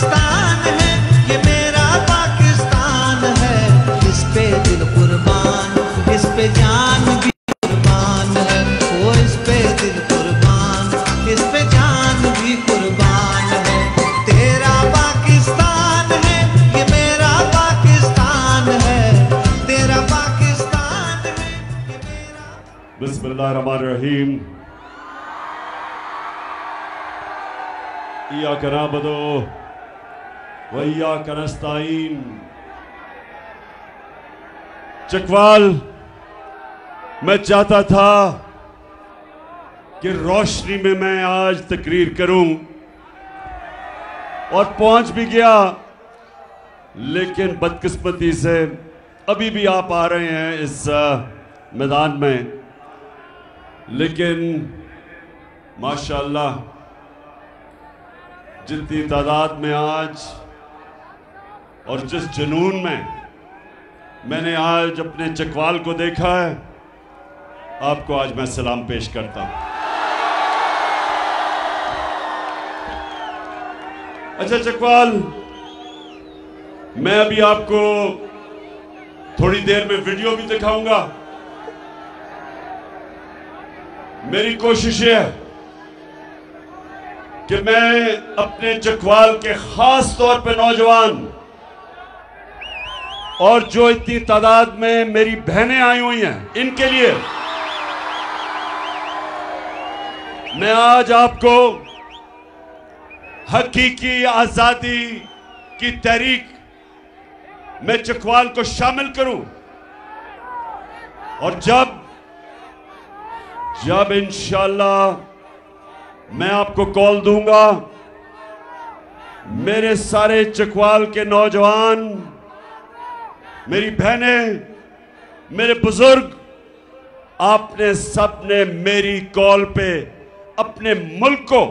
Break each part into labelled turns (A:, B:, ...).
A: पाकिस्तान है, ये मेरा पाकिस्तान है। इस पे दिल कुर्बान, इस पे जान भी कुर्बान है। ओ इस पे दिल कुर्बान, इस पे जान भी कुर्बान है। तेरा पाकिस्तान है, ये मेरा पाकिस्तान है। तेरा पाकिस्तान है, ये मेरा।
B: बिस्मिल्लाहिर्रहमानिर्रहीम। इय्याका नअबुदु व इय्याका नस्तईन। चकवाल, मैं चाहता था कि रोशनी में मैं आज तकरीर करूं और पहुंच भी गया, लेकिन बदकिस्मती से अभी भी आप आ रहे हैं इस मैदान में। लेकिन माशाअल्लाह जितनी तादाद में आज और जिस जुनून में मैंने आज अपने चकवाल को देखा है, आपको आज मैं सलाम पेश करता हूं। अच्छा चकवाल, मैं अभी आपको थोड़ी देर में वीडियो भी दिखाऊंगा। मेरी कोशिश है कि मैं अपने चकवाल के खास तौर पे नौजवान और जो इतनी तादाद में मेरी बहनें आई हुई हैं, इनके लिए मैं आज आपको हकीकी आजादी की तहरीक में चकवाल को शामिल करूं। और जब इंशाअल्लाह मैं आपको कॉल दूंगा, मेरे सारे चकवाल के नौजवान, मेरी बहनें, मेरे बुजुर्ग, आपने सबने मेरी कॉल पे अपने मुल्क को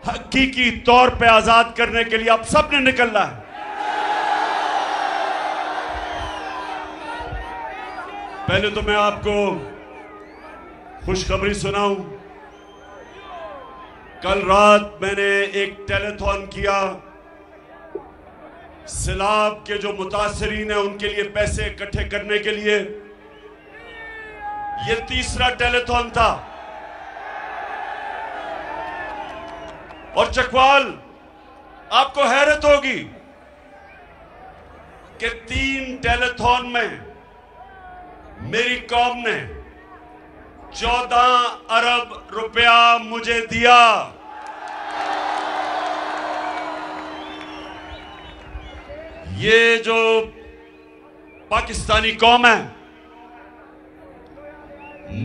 B: हकीकी तौर पे आजाद करने के लिए आप सबने निकलना है। पहले तो मैं आपको खुशखबरी सुनाऊं। कल रात मैंने एक टेलीथॉन किया। सैलाब के जो मुतासरीन हैं उनके लिए पैसे इकट्ठे करने के लिए। यह तीसरा टेलीथॉन था। और चकवाल, आपको हैरत होगी कि 3 टेलीथॉन में मेरी कौम ने 14 अरब रुपया मुझे दिया। ये जो पाकिस्तानी कौम है,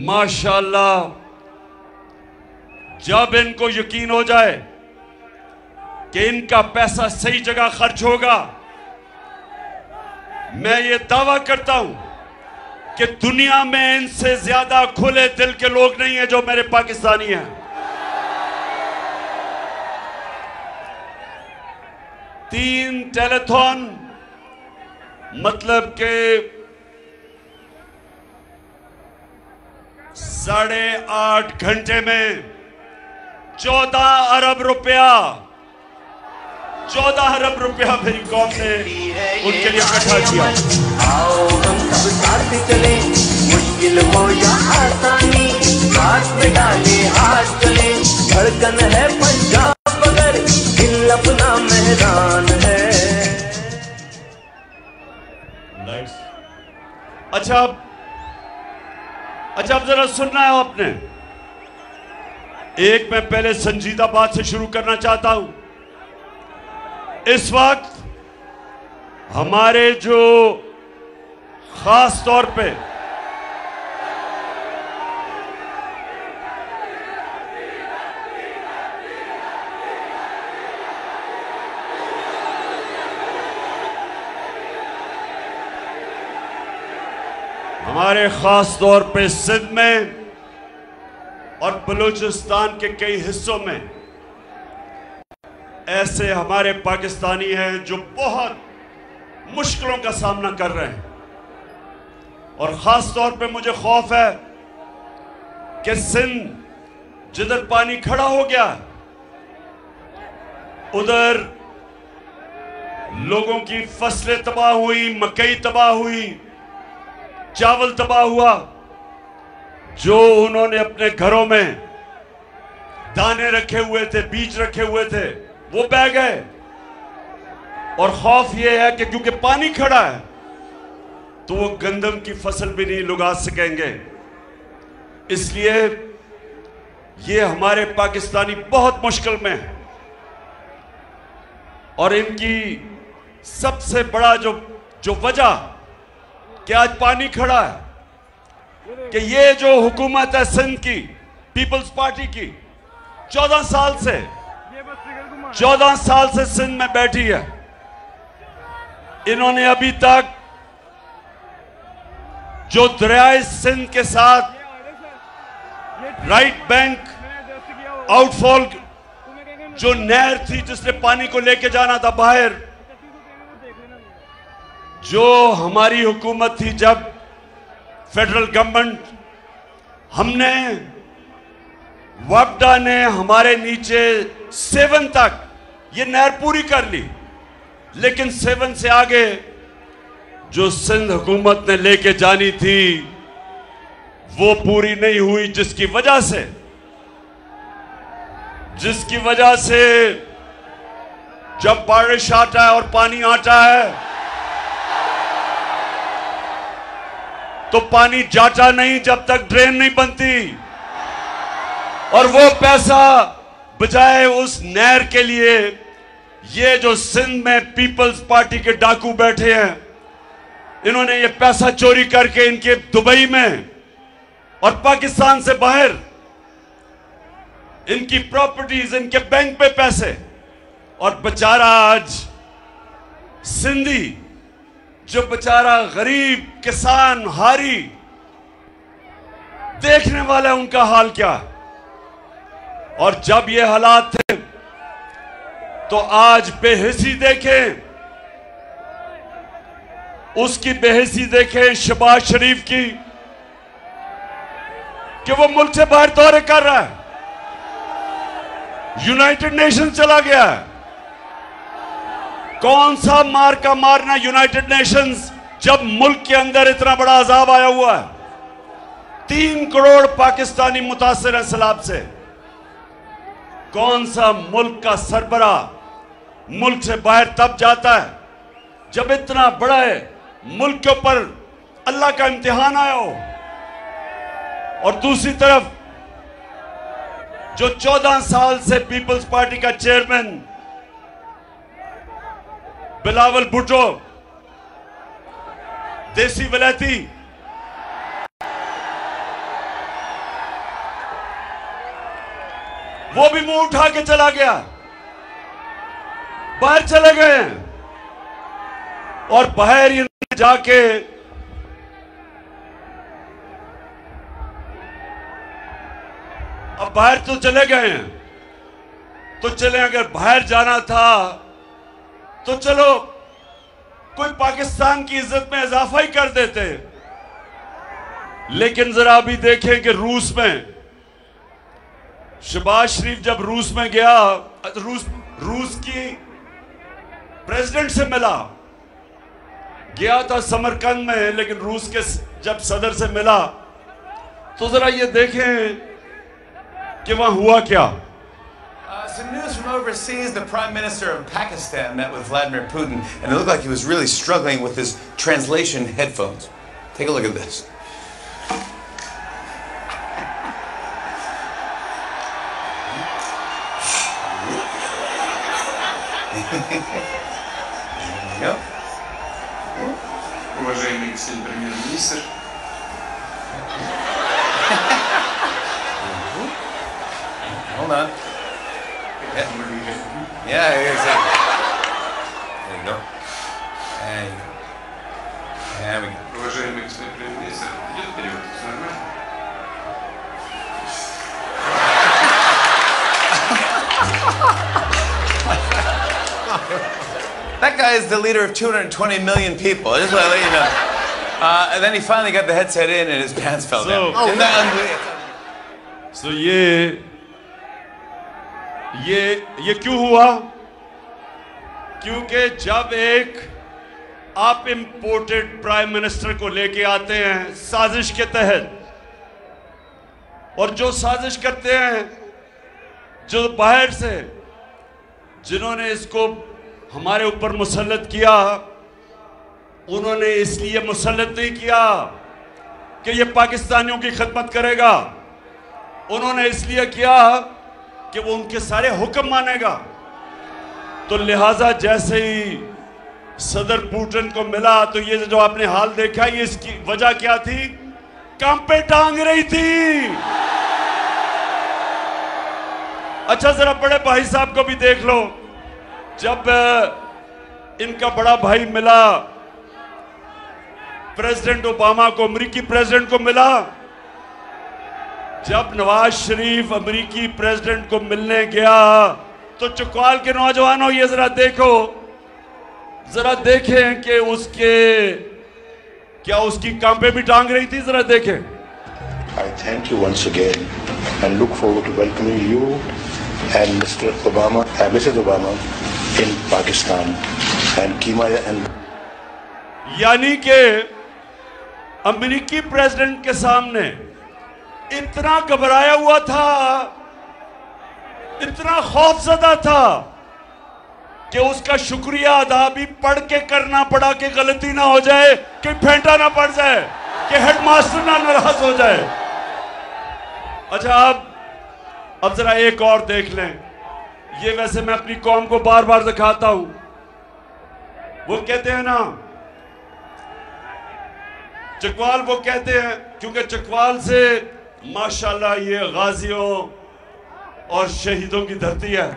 B: माशाअल्लाह, जब इनको यकीन हो जाए कि इनका पैसा सही जगह खर्च होगा, मैं ये दावा करता हूं कि दुनिया में इनसे ज्यादा खुले दिल के लोग नहीं हैं जो मेरे पाकिस्तानी हैं। 3 टेलीथॉन मतलब के 8.5 घंटे में 14 अरब रुपया, 14 अरब रुपया मेरी कौम ने उनके लिए इकट्ठा किया।
C: आओ हम सब साथ चले, मुश्किल हो या आसानी, हाथ में डाले हाथ चले। धड़कन है पंजाब मगर दिल अपना मैदान है।
B: अच्छा अब जरा सुनना है आपने। एक मैं पहले संजीदा बात से शुरू करना चाहता हूं। इस वक्त हमारे जो खास तौर पे सिंध में और बलूचिस्तान के कई हिस्सों में ऐसे हमारे पाकिस्तानी हैं जो बहुत मुश्किलों का सामना कर रहे हैं। और खास तौर पे मुझे खौफ है कि सिंध जिधर पानी खड़ा हो गया, उधर लोगों की फसलें तबाह हुई, मकई तबाह हुई, चावल तबाह हुआ। जो उन्होंने अपने घरों में दाने रखे हुए थे, बीज रखे हुए थे, वो बह गए। और खौफ यह है कि क्योंकि पानी खड़ा है तो वो गंदम की फसल भी नहीं लगा सकेंगे। इसलिए ये हमारे पाकिस्तानी बहुत मुश्किल में है। और इनकी सबसे बड़ा जो वजह कि आज पानी खड़ा है कि ये जो हुकूमत है सिंध की, पीपल्स पार्टी की, 14 साल से सिंध में बैठी है। इन्होंने अभी तक जो दरियाए सिंध के साथ राइट बैंक आउटफॉल, जो नहर थी जिसने पानी को लेके जाना था बाहर, जो हमारी हुकूमत थी जब फेडरल गवर्नमेंट, हमने वापडा ने हमारे नीचे 7 तक ये नहर पूरी कर ली, लेकिन 7 से आगे जो सिंध हुकूमत ने लेके जानी थी वो पूरी नहीं हुई, जिसकी वजह से जब बारिश आता है और पानी आता है तो पानी जाता नहीं जब तक ड्रेन नहीं बनती। और वो पैसा बजाय उस नहर के लिए, ये जो सिंध में पीपल्स पार्टी के डाकू बैठे हैं, इन्होंने ये पैसा चोरी करके इनके दुबई में और पाकिस्तान से बाहर इनकी प्रॉपर्टीज, इनके बैंक पे पैसे, और बेचारा आज सिंधी, जो बेचारा गरीब किसान हारी, देखने वाला है उनका हाल क्या। और जब ये हालात थे तो आज बेहिसी देखें, उसकी बेहिसी देखें शहबाज शरीफ की कि वो मुल्क से बाहर दौरे कर रहा है, यूनाइटेड नेशन चला गया है। कौन सा मार का मारना यूनाइटेड नेशंस, जब मुल्क के अंदर इतना बड़ा अजाब आया हुआ है। 3 करोड़ पाकिस्तानी मुतासिर हैं सैलाब से। कौन सा मुल्क का सरबरा मुल्क से बाहर तब जाता है जब इतना बड़ा है मुल्क के ऊपर अल्लाह का इम्तिहान आया हो। और दूसरी तरफ जो 14 साल से पीपल्स पार्टी का चेयरमैन बिलावल भुट्टो, देसी वलैती, वो भी मुंह उठा के चला गया, बाहर चले गए हैं। और बाहर ही जाके अब बाहर तो चले गए हैं, तो चले, अगर बाहर जाना था तो चलो कोई पाकिस्तान की इज्जत में इजाफा ही कर देते। लेकिन जरा अभी देखें कि रूस में शहबाज शरीफ जब रूस में गया, रूस की प्रेसिडेंट से मिला, गया था समरकंद में, लेकिन रूस के जब सदर से मिला तो जरा ये देखें कि वहां हुआ क्या।
D: Some news from overseas. The Prime Minister of Pakistan met with Vladimir Putin, and it looked like he was really struggling with his translation headphones. Take a look at this. There you go.
E: Уважаемый господин премьер-министр,
D: Hold on. Yeah, exactly. There you go. There you go. There we go.
E: уважаемый господин премьер-министр, идет перевод, все нормально?
D: That guy is the leader of 220 million people. I just want to let you know. And then he finally got the headset in and his pants fell down. Isn't that unbelievable?
B: So ये क्यों हुआ क्योंकि जब एक आप imported prime minister को लेके आते हैं साजिश के तहत, और जो साजिश करते हैं, जो बाहर से जिन्होंने इसको हमारे ऊपर मुसल्लत किया, उन्होंने इसलिए मुसल्लत नहीं किया कि ये पाकिस्तानियों की खिदमत करेगा, उन्होंने इसलिए किया कि वो उनके सारे हुक्म मानेगा। तो लिहाजा जैसे ही सदर पुतिन को मिला तो ये जो आपने हाल देखा, ये इसकी वजह क्या थी? काम पे टांग रही थी। अच्छा, जरा बड़े भाई साहब को भी देख लो। जब इनका बड़ा भाई मिला प्रेसिडेंट ओबामा को, अमेरिकी प्रेसिडेंट को मिला, जब नवाज शरीफ अमेरिकी प्रेसिडेंट को मिलने गया तो चकवाल के नौजवानों ये जरा देखो, जरा देखें कि उसकी काम पे भी टांग रही थी, जरा देखें।
F: I thank you once again and look forward to welcoming you and Mr. Obama and Mrs. Obama in Pakistan and Kimaya and
B: यानी कि अमेरिकी प्रेसिडेंट के सामने इतना घबराया हुआ था, इतना खौफजदा था कि उसका शुक्रिया अदा भी पढ़ के करना पड़ा कि गलती ना हो जाए, कि फेंटा ना पड़ जाए, कि हेडमास्टर ना नाराज हो जाए। अच्छा, अब जरा एक और देख लें। ये वैसे मैं अपनी कौम को बार बार दिखाता हूं। वो कहते हैं ना, चकवाल, वो कहते हैं क्योंकि चकवाल से माशाल्लाह ये गाजियों और शहीदों की धरती है,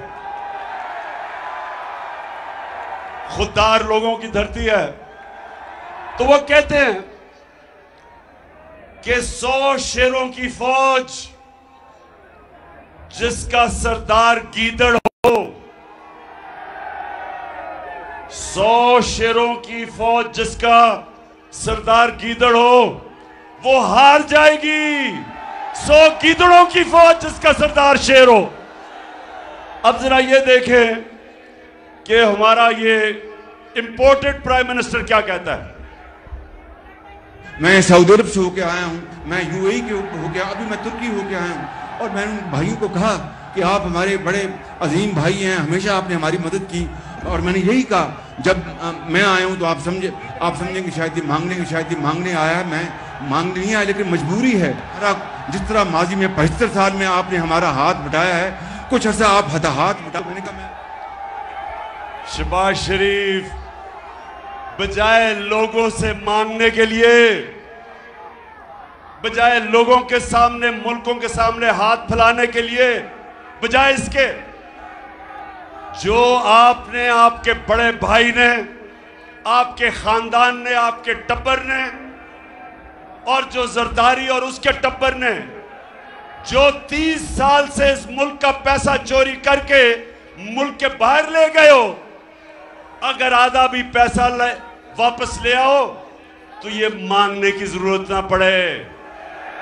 B: खुददार लोगों की धरती है। तो वो कहते हैं कि 100 शेरों की फौज जिसका सरदार गीदड़ हो, 100 शेरों की फौज जिसका सरदार गीदड़ हो, वो हार जाएगी 100 गीदड़ों की फौज जिसका सरदार शेर हो। अब जरा ये देखें कि हमारा ये इंपोर्टेड प्राइम मिनिस्टर क्या कहता है।
G: मैं सऊदी अरब से होके आया हूँ, मैं यूएई के होके, अभी मैं तुर्की होके आया हूँ, और मैंने उन भाइयों को कहा कि आप हमारे बड़े अजीम भाई हैं, हमेशा आपने हमारी मदद की। और मैंने यही कहा, जब मैं आया हूँ तो आप समझेंगे शायद ये मांगने आया, मैं मांगने नहीं आया, लेकिन मजबूरी है। जिस तरह माजी में 75 साल में आपने हमारा हाथ बटाया है, कुछ अर्सा आप हाथ बटा। मैंने कहा मैं
B: शहबाज शरीफ बजाय लोगों से मांगने के लिए, बजाय लोगों के सामने, मुल्कों के सामने हाथ फैलाने के लिए, बजाय इसके जो आपने, आपके बड़े भाई ने, आपके खानदान ने, आपके टब्बर ने, और जो जरदारी और उसके टब्बर ने जो 30 साल से इस मुल्क का पैसा चोरी करके मुल्क के बाहर ले गए हो, अगर आधा भी पैसा वापस ले आओ तो ये मांगने की जरूरत ना पड़े,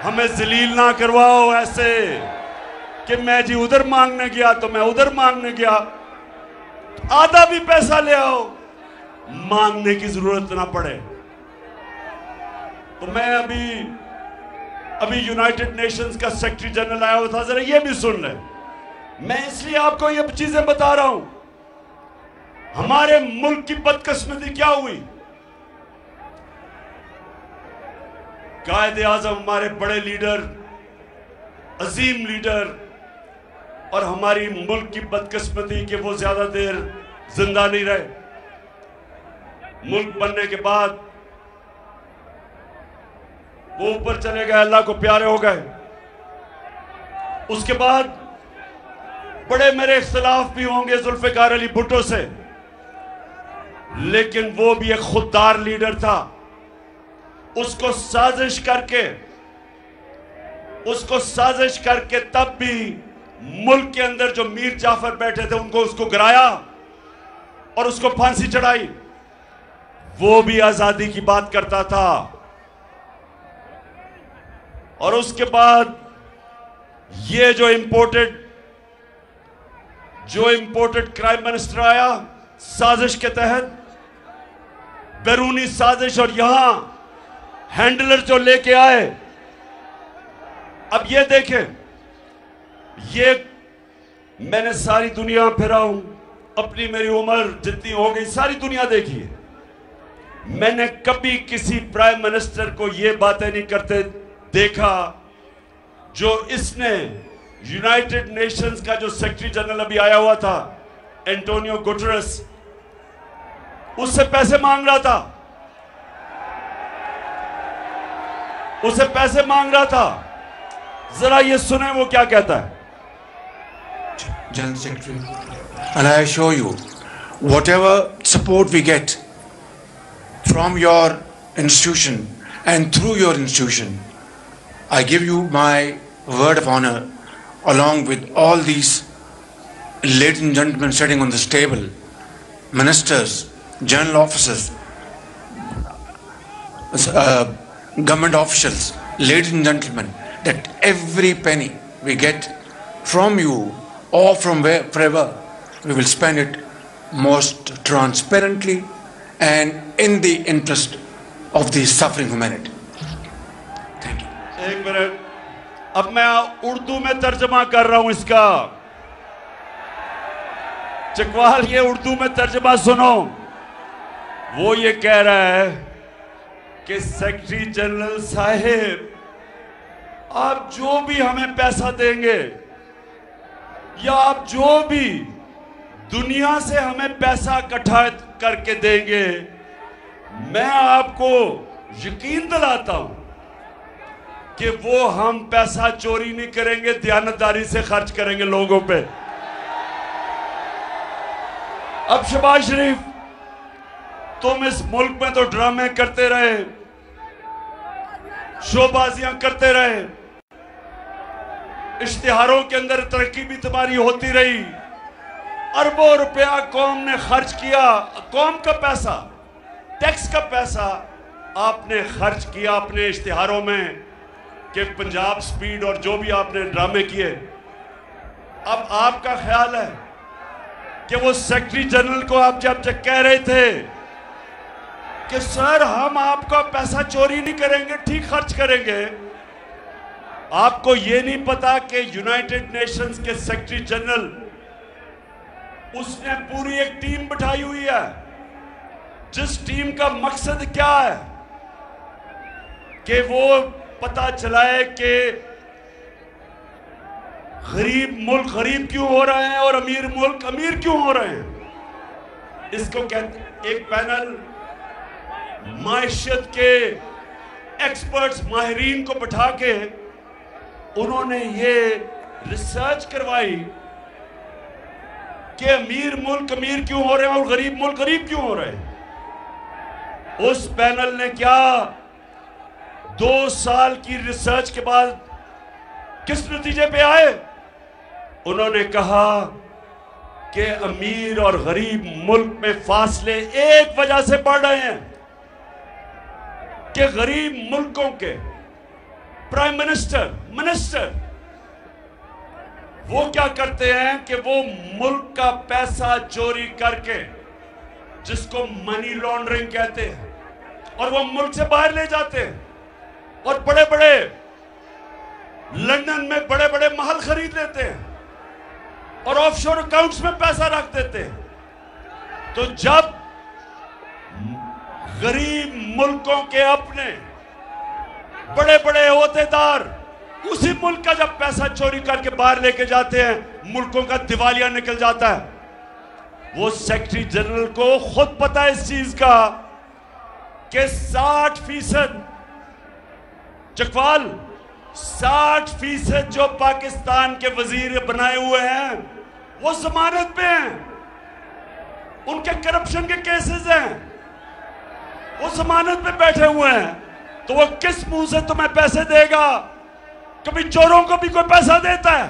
B: हमें जलील ना करवाओ ऐसे कि मैं जी उधर मांगने गया तो मैं उधर मांगने गया। आधा भी पैसा ले आओ, मांगने की जरूरत ना पड़े। तो मैं अभी यूनाइटेड नेशंस का सेक्रेटरी जनरल आया हुआ था, जरा ये भी सुन ले। मैं इसलिए आपको ये चीजें बता रहा हूं, हमारे मुल्क की बदकिस्मती क्या हुई। कायदे आजम, हमारे बड़े लीडर, अजीम लीडर, और हमारी मुल्क की बदकिस्मती कि वो ज्यादा देर जिंदा नहीं रहे। मुल्क बनने के बाद वो ऊपर चले गए, अल्लाह को प्यारे हो गए। उसके बाद बड़े मेरे इख्तिलाफ भी होंगे जुल्फिकार अली भुट्टो से, लेकिन वो भी एक खुददार लीडर था। उसको साजिश करके तब भी मुल्क के अंदर जो मीर जाफर बैठे थे उनको, उसको गिराया और उसको फांसी चढ़ाई। वो भी आजादी की बात करता था। और उसके बाद ये जो इंपोर्टेड क्राइम मिनिस्टर आया, साजिश के तहत, बैरूनी साजिश, और यहां हैंडलर जो लेके आए। अब ये देखें, ये मैंने सारी दुनिया फिरा हूं, अपनी मेरी उम्र जितनी हो गई सारी दुनिया देखी है। मैंने कभी किसी प्राइम मिनिस्टर को ये बातें नहीं करते देखा जो इसने यूनाइटेड नेशंस का जो सेक्रेटरी जनरल अभी आया हुआ था एंटोनियो गुटेरेस, उससे पैसे मांग रहा था, उसे पैसे मांग रहा था। जरा ये सुने वो क्या कहता है।
G: General Secretary, and I assure you, whatever support we get from your institution and through your institution, I give you my word of honor, along with all these ladies and gentlemen sitting on this table, ministers, general officers, government officials, ladies and gentlemen, that every penny we get from you or from wherever, we will spend it most transparently and in the interest of the suffering humanity. Thank you.
B: एक minute, अब मैं उर्दू में तर्जमा कर रहा हूं इसका। चकवाल, ये उर्दू में तर्जमा सुनो। वो ये कह रहा है कि सेक्रेटरी जनरल साहिब, आप जो भी हमें पैसा देंगे या आप जो भी दुनिया से हमें पैसा इकट्ठा करके देंगे, मैं आपको यकीन दिलाता हूं कि वो हम पैसा चोरी नहीं करेंगे, दयानतदारी से खर्च करेंगे लोगों पे। अब शहबाज शरीफ, तुम इस मुल्क में तो ड्रामे करते रहे, शोबाजियां करते रहे, इश्तिहारों के अंदर तरक्की भी तुम्हारी होती रही, अरबों रुपया कौम ने खर्च किया, कौम का पैसा, टैक्स का पैसा आपने खर्च किया अपने इश्तिहारों में कि पंजाब स्पीड और जो भी आपने ड्रामे किए। अब आपका ख्याल है कि वो सेक्रेटरी जनरल को आप जब कह रहे थे कि सर हम आपका पैसा चोरी नहीं करेंगे, ठीक खर्च करेंगे, आपको ये नहीं पता कि यूनाइटेड नेशंस के सेक्रेटरी जनरल, उसने पूरी एक टीम बिठाई हुई है, जिस टीम का मकसद क्या है कि वो पता चलाए कि गरीब मुल्क गरीब क्यों हो रहे हैं और अमीर मुल्क अमीर क्यों हो रहे हैं। इसको कहते, एक पैनल मायशत के एक्सपर्ट्स, माहिरीन को बिठा के उन्होंने ये रिसर्च करवाई कि अमीर मुल्क अमीर क्यों हो रहे हैं और गरीब मुल्क गरीब क्यों हो रहे हैं। उस पैनल ने क्या 2 साल की रिसर्च के बाद किस नतीजे पे आए? उन्होंने कहा कि अमीर और गरीब मुल्क में फासले एक वजह से बढ़ रहे हैं कि गरीब मुल्कों के प्राइम मिनिस्टर वो क्या करते हैं कि वो मुल्क का पैसा चोरी करके, जिसको मनी लॉन्ड्रिंग कहते हैं, और वो मुल्क से बाहर ले जाते हैं और बड़े बड़े लंदन में बड़े बड़े महल खरीद लेते हैं और ऑफशोर अकाउंट्स में पैसा रख देते हैं। तो जब गरीब मुल्कों के अपने बड़े बड़े ओहदेदार उसी मुल्क का जब पैसा चोरी करके बाहर लेके जाते हैं, मुल्कों का दिवालिया निकल जाता है। वो सेक्रेटरी जनरल को खुद पता है इस चीज का कि 60% चकवाल 60% जो पाकिस्तान के वजीर बनाए हुए हैं वो जमानत पे हैं, उनके करप्शन के केसेस हैं, वो जमानत पे बैठे हुए हैं। तो वो किस मुंह से तुम्हें पैसे देगा? कभी चोरों को भी कोई पैसा देता है?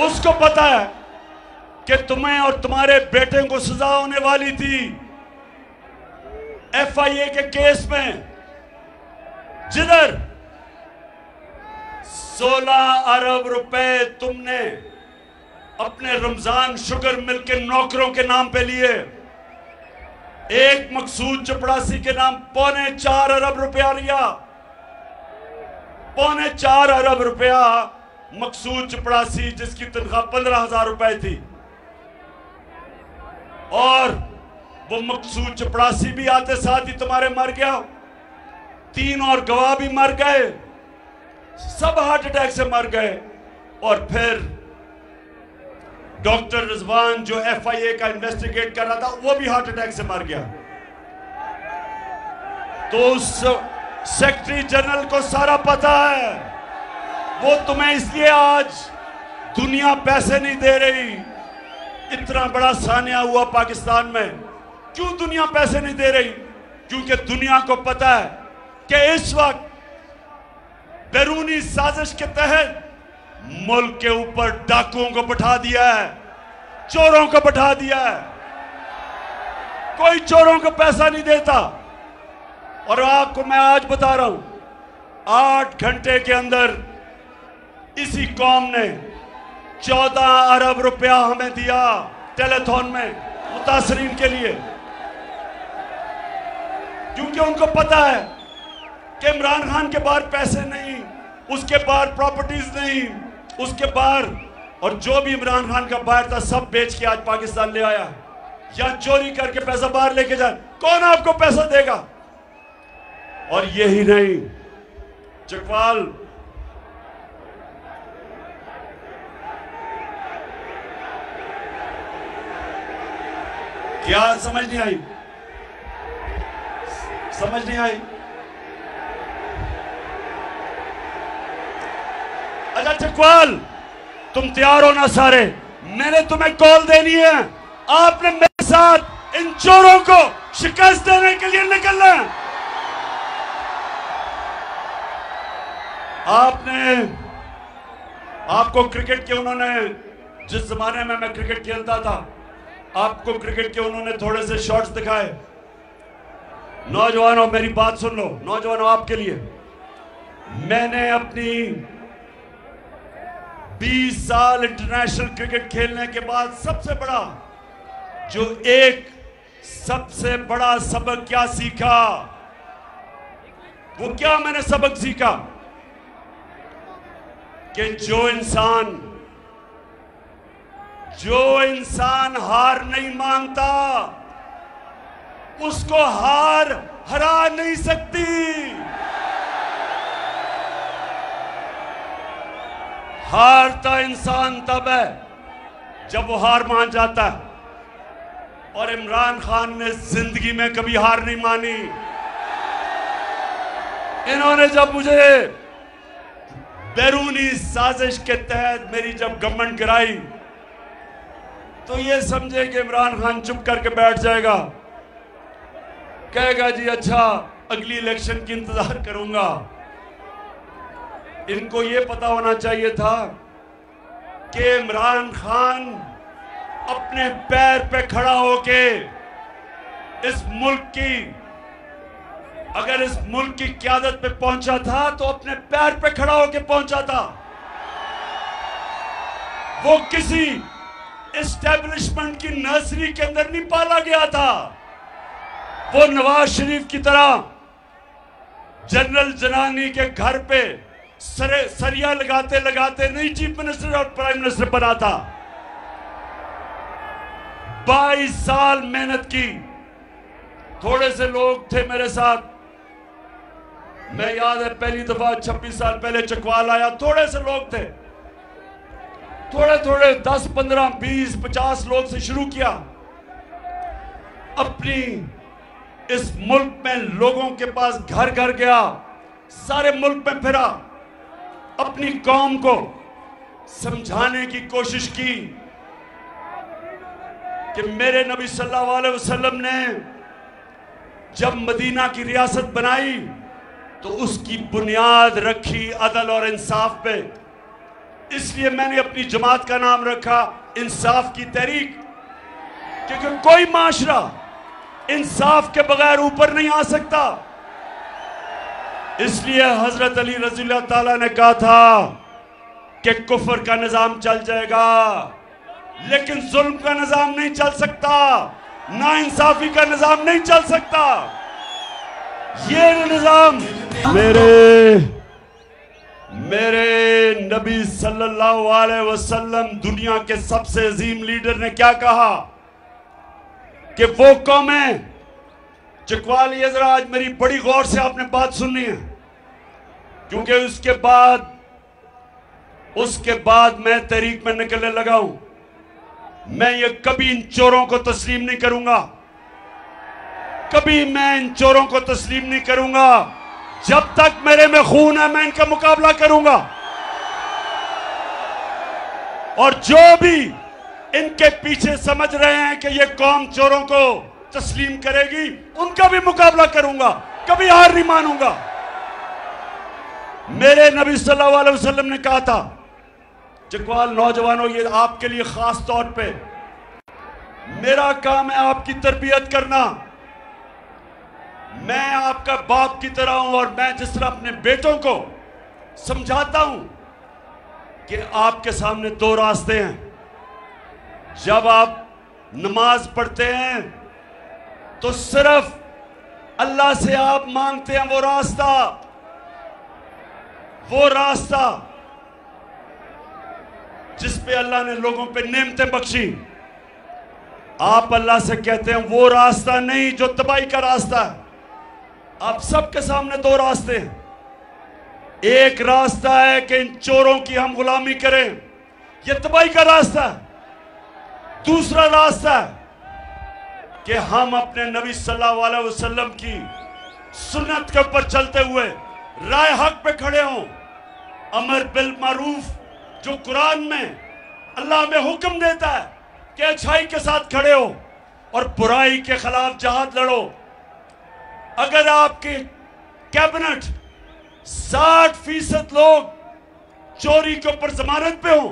B: उसको पता है कि तुम्हें और तुम्हारे बेटे को सजा होने वाली थी FIA के केस में, जिधर 16 अरब रुपए तुमने अपने रमजान शुगर मिल के नौकरों के नाम पे लिए। एक मकसूद चपड़ासी के नाम 4.25 अरब रुपया लिया। 4.25 अरब रुपया मकसूद चपड़ासी, जिसकी तनख्वाह 15,000 रुपए थी। और वो मकसूद चपड़ासी भी आते साथ ही तुम्हारे मर गया। 3 और गवाह भी मर गए, सब हार्ट अटैक से मर गए। और फिर डॉक्टर रिजवान जो FIA का इन्वेस्टिगेट कर रहा था, वो भी हार्ट अटैक से मर गया। तो उस सेक्रेटरी जनरल को सारा पता है। वो तुम्हें इसलिए आज दुनिया पैसे नहीं दे रही। इतना बड़ा सानिया हुआ पाकिस्तान में, क्यों दुनिया पैसे नहीं दे रही? क्योंकि दुनिया को पता है कि इस वक्त बैरूनी साजिश के तहत मुल्क के ऊपर डाकुओं को बैठा दिया है, चोरों को बैठा दिया है। कोई चोरों को पैसा नहीं देता। और आपको मैं आज बता रहा हूं, 8 घंटे के अंदर इसी कौम ने 14 अरब रुपया हमें दिया टेलीथॉन में मुतासरीन के लिए। क्योंकि उनको पता है कि इमरान खान के बाहर पैसे नहीं, उसके बाहर प्रॉपर्टीज नहीं, उसके बाहर, और जो भी इमरान खान का बाहर था सब बेच के आज पाकिस्तान ले आया, या चोरी करके पैसा बाहर लेके जाए। कौन आपको पैसा देगा? और यही नहीं, चकवाल क्या समझ नहीं आई? समझ नहीं आई? अच्छा चकवाल, तुम तैयार हो ना सारे? मैंने तुम्हें कॉल देनी है। आपने मेरे साथ इन चोरों को शिकस्त देने के लिए निकलना है। आपको क्रिकेट के उन्होंने, जिस जमाने में मैं क्रिकेट खेलता था, आपको क्रिकेट के उन्होंने थोड़े से शॉट्स दिखाए। नौजवानों मेरी बात सुन लो, नौजवानों आपके लिए मैंने अपनी 20 साल इंटरनेशनल क्रिकेट खेलने के बाद सबसे बड़ा सबक क्या सीखा? वो क्या मैंने सबक सीखा? कि जो इंसान हार नहीं मानता, उसको हार हरा नहीं सकती। हारता इंसान तब है जब वो हार मान जाता है। और इमरान खान ने जिंदगी में कभी हार नहीं मानी। इन्होंने जब मुझे बैरूनी साजिश के तहत मेरी जब गवर्नमेंट गिराई, तो ये समझे कि इमरान खान चुप करके बैठ जाएगा, कहेगा जी अच्छा अगली इलेक्शन की इंतजार करूंगा। इनको ये पता होना चाहिए था कि इमरान खान अपने पैर पे खड़ा होके इस मुल्क की, अगर इस मुल्क की क़यादत पे पहुंचा था तो अपने पैर पे खड़ा होके पहुंचा था। वो किसी एस्टेब्लिशमेंट की नर्सरी के अंदर नहीं पाला गया था। वो नवाज शरीफ की तरह जनरल जनानी के घर पे सरिया लगाते लगाते नहीं चीफ मिनिस्टर और प्राइम मिनिस्टर बना था। 22 साल मेहनत की। थोड़े से लोग थे मेरे साथ, मैं याद है पहली दफा 26 साल पहले चकवाल आया, थोड़े से लोग थे, थोड़े 10, 15, 20, 50 लोग से शुरू किया। अपनी इस मुल्क में लोगों के पास घर घर गया, सारे मुल्क में फिरा, अपनी कौम को समझाने की कोशिश की कि मेरे नबी सल्लल्लाहु अलैहि वसल्लम ने जब मदीना की रियासत बनाई तो उसकी बुनियाद रखी अदल और इंसाफ पे। इसलिए मैंने अपनी जमात का नाम रखा इंसाफ की तहरीक, क्योंकि कोई माशरा इंसाफ के बगैर ऊपर नहीं आ सकता। इसलिए हजरत अली रज़ियल्लाहु ताला ने कहा था कि कुफर का निजाम चल जाएगा, लेकिन जुल्म का निजाम नहीं चल सकता, नाइंसाफी का निजाम नहीं चल सकता। ये निजाम मेरे नबी सल्लल्लाहु अलैहि वसल्लम, दुनिया के सबसे अजीम लीडर ने क्या कहा कि वो कौमें, चकवाल ये जरा आज मेरी बड़ी गौर से आपने बात सुननी है, क्योंकि उसके बाद मैं तहरीक में निकलने लगा हूं। मैं ये कभी इन चोरों को तस्लीम नहीं करूंगा, कभी मैं इन चोरों को तस्लीम नहीं करूंगा। जब तक मेरे में खून है मैं इनका मुकाबला करूंगा, और जो भी इनके पीछे समझ रहे हैं कि ये कौम चोरों को तस्लीम करेगी, उनका भी मुकाबला करूंगा, कभी हार नहीं मानूंगा। मेरे नबी सल्लल्लाहु अलैहि वसल्लम ने कहा था, चकवाल नौजवानों, ये आपके लिए खास तौर पे मेरा काम है आपकी तरबियत करना। मैं आपका बाप की तरह हूं, और मैं जिस तरह अपने बेटों को समझाता हूं कि आपके सामने दो रास्ते हैं। जब आप नमाज पढ़ते हैं तो सिर्फ अल्लाह से आप मांगते हैं, वो रास्ता जिस पे अल्लाह ने लोगों पे नेमतें बख्शी, आप अल्लाह से कहते हैं वो रास्ता नहीं जो तबाही का रास्ता है। आप सबके सामने दो रास्ते हैं। एक रास्ता है कि इन चोरों की हम गुलामी करें, यह तबाही का रास्ता है। दूसरा रास्ता है कि हम अपने नबी सल्लल्लाहु अलैहि वसल्लम की सुन्नत के ऊपर चलते हुए राय हक पे खड़े हों। अमर बिल मारूफ जो कुरान में अल्लाह में हुक्म देता है कि अच्छाई के साथ खड़े हो और बुराई के खिलाफ जहाद लड़ो। अगर आपके कैबिनेट 60% लोग चोरी के ऊपर जमानत पे हो,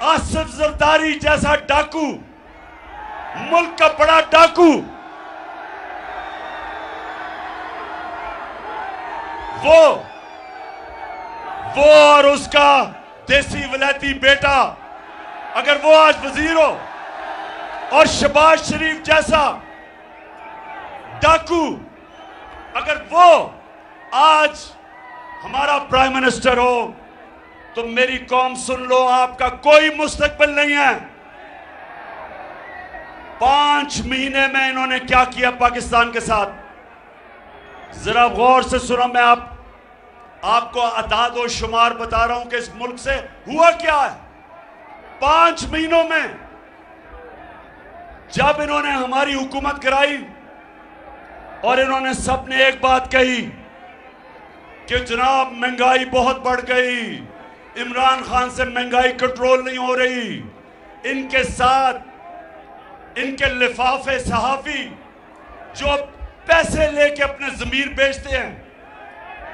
B: आसिफ जरदारी जैसा डाकू, मुल्क का बड़ा डाकू, वो और उसका देसी वलैती बेटा, अगर वो आज वजीर हो, और शहबाज शरीफ जैसा डाकू अगर वो आज हमारा प्राइम मिनिस्टर हो, तो मेरी कौम सुन लो, आपका कोई मुस्तकबिल नहीं है। 5 महीने में इन्होंने क्या किया पाकिस्तान के साथ, जरा गौर से सुनो। मैं आपको अदाद और शुमार बता रहा हूं कि इस मुल्क से हुआ क्या है 5 महीनों में। जब इन्होंने हमारी हुकूमत कराई और इन्होंने सबने एक बात कही कि जनाब महंगाई बहुत बढ़ गई, इमरान खान से महंगाई कंट्रोल नहीं हो रही। इनके साथ इनके लिफाफे सहाफी जो पैसे लेके अपने जमीर बेचते हैं,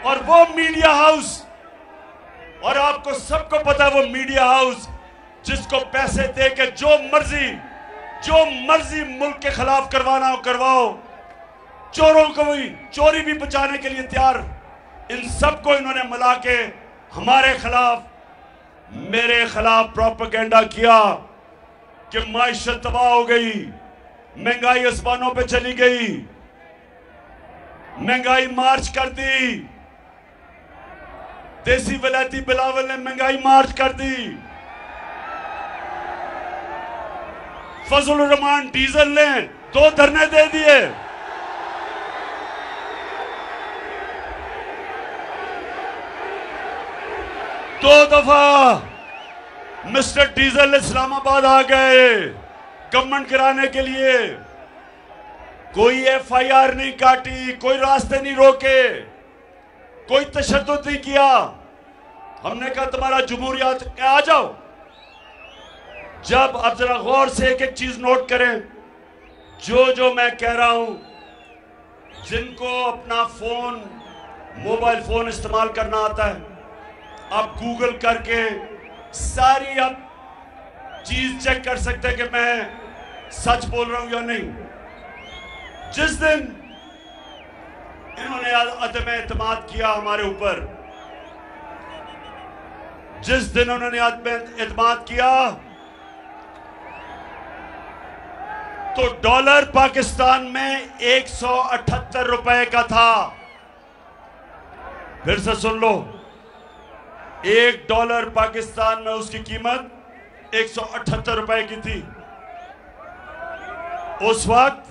B: और वो मीडिया हाउस, और आपको सबको पता है वो मीडिया हाउस जिसको पैसे दे के जो मर्जी मुल्क के खिलाफ करवाना हो करवाओ, चोरों को भी चोरी भी बचाने के लिए तैयार। इन सबको इन्होंने मिला के हमारे खिलाफ, मेरे खिलाफ प्रोपेगेंडा किया कि माइशत तबाह हो गई, महंगाई आसमानों पे चली गई, महंगाई मार्च कर दी। देसी वलैती बिलावल ने महंगाई मार्च कर दी। फजल रहमान डीजल ने 2 धरने दे दिए। दो दफा मिस्टर डीजल इस्लामाबाद आ गए गवर्नमेंट कराने के लिए। कोई FIR नहीं काटी, कोई रास्ते नहीं रोके, कोई तशद्दुद नहीं किया। हमने कहा तुम्हारा जमहूरियत आ जाओ। जब अब जरा गौर से एक चीज नोट करें, जो मैं कह रहा हूं, जिनको अपना फोन मोबाइल फोन इस्तेमाल करना आता है, आप गूगल करके सारी आप चीज चेक कर सकते हैं कि मैं सच बोल रहा हूं या नहीं। जिस दिन इन्होंने अदम एतमाद किया हमारे ऊपर, जिस दिन उन्होंने अदम एतमाद किया, तो डॉलर पाकिस्तान में 178 रुपए का था। फिर से सुन लो, $1 पाकिस्तान में उसकी कीमत 178 रुपए की थी। उस वक्त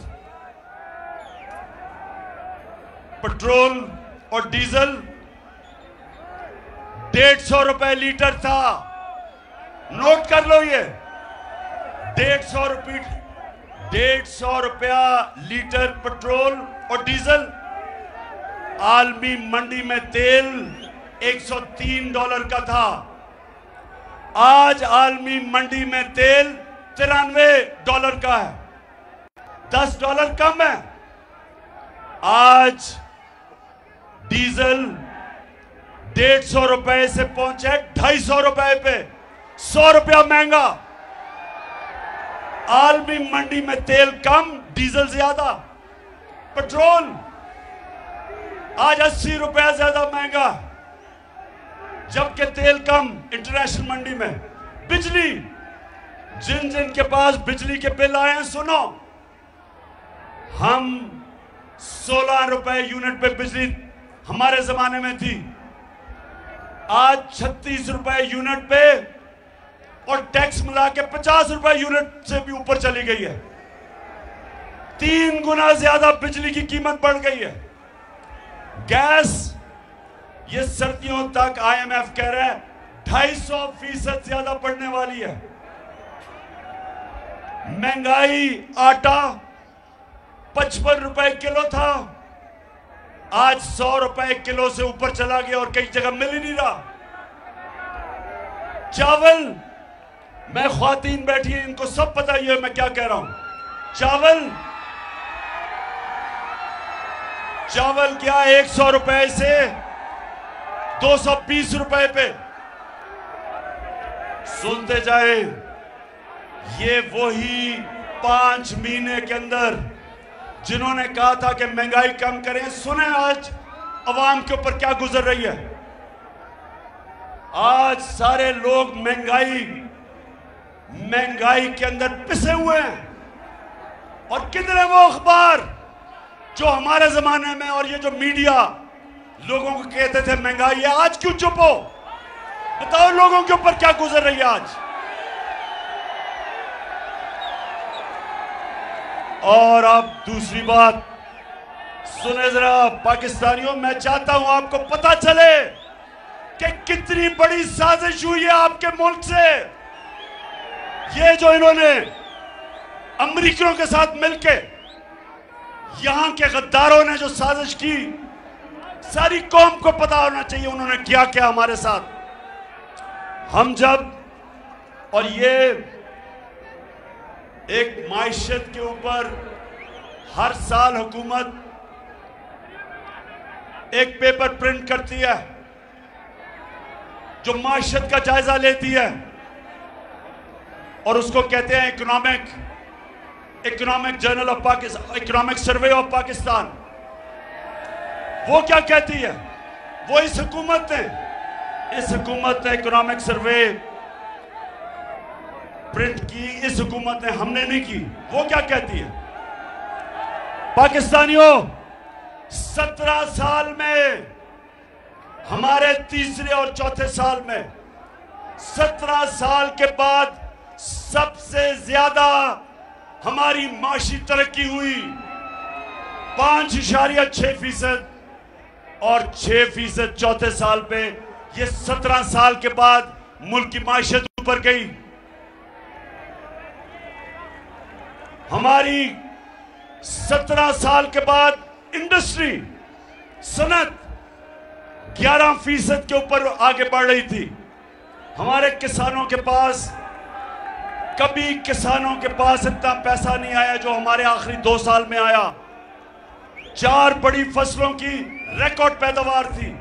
B: पेट्रोल और डीजल 150 रुपए लीटर था। नोट कर लो, ये 150 रुपया लीटर पेट्रोल और डीजल। आलमी मंडी में तेल $103 का था। आज आलमी मंडी में तेल $93 का है, $10 कम है। आज डीजल 150 रुपए से पहुंचे 250 रुपए पे, 100 रुपया महंगा। आलमी मंडी में तेल कम, डीजल ज्यादा। पेट्रोल आज 80 रुपया ज्यादा महंगा, जबकि तेल कम इंटरनेशनल मंडी में। बिजली, जिन जिन के पास बिजली के बिल आए हैं, सुनो, हम 16 रुपए यूनिट पे बिजली हमारे जमाने में थी, आज 36 रुपए यूनिट पे और टैक्स मिला के 50 रुपए यूनिट से भी ऊपर चली गई है। 3 गुना ज्यादा बिजली की कीमत बढ़ गई है। गैस, ये सर्दियों तक IMF कह रहा है 250% ज्यादा बढ़ने वाली है। महंगाई, आटा 55 रुपए किलो था, आज 100 रुपए किलो से ऊपर चला गया और कई जगह मिल ही नहीं रहा। चावल, मैं ख्वातीन बैठी है, इनको सब पता ही है मैं क्या कह रहा हूं। चावल क्या 100 रुपए से 220 रुपए पे। सुनते जाए, ये वही 5 महीने के अंदर जिन्होंने कहा था कि महंगाई कम करें, सुने आज अवाम के ऊपर क्या गुजर रही है। आज सारे लोग महंगाई के अंदर पिसे हुए हैं। और कितने वो अखबार जो हमारे जमाने में और ये जो मीडिया लोगों को कहते थे महंगाई है, आज क्यों चुप हो? बताओ लोगों के ऊपर क्या गुजर रही है आज। और अब दूसरी बात सुने जरा पाकिस्तानियों, मैं चाहता हूं आपको पता चले कि कितनी बड़ी साजिश हुई है आपके मुल्क से। ये जो इन्होंने अमेरिकियों के साथ मिलके, यहां के गद्दारों ने जो साजिश की, सारी कौम को पता होना चाहिए उन्होंने क्या क्या हमारे साथ। हम जब, और ये एक माइशत के ऊपर हर साल हुकूमत एक पेपर प्रिंट करती है जो माइशत का जायजा लेती है, और उसको कहते हैं economic journal of Pakistan, economic survey of Pakistan. वो क्या कहती है? वो इस हुकूमत ने इकोनॉमिक सर्वे प्रिंट की, इस हुकूमत ने, हमने नहीं की। वो क्या कहती है? पाकिस्तानियों, 17 साल में, हमारे तीसरे और चौथे साल में, 17 साल के बाद सबसे ज्यादा हमारी माशी तरक्की हुई, 5.6% और 6% चौथे साल पे। ये 17 साल के बाद मुल्क की माशियत ऊपर गई। हमारी 17 साल के बाद इंडस्ट्री, सनत 11% के ऊपर आगे बढ़ रही थी। हमारे किसानों के पास, कभी किसानों के पास इतना पैसा नहीं आया जो हमारे आखिरी 2 साल में आया। 4 बड़ी फसलों की रिकॉर्ड पैदावार थी,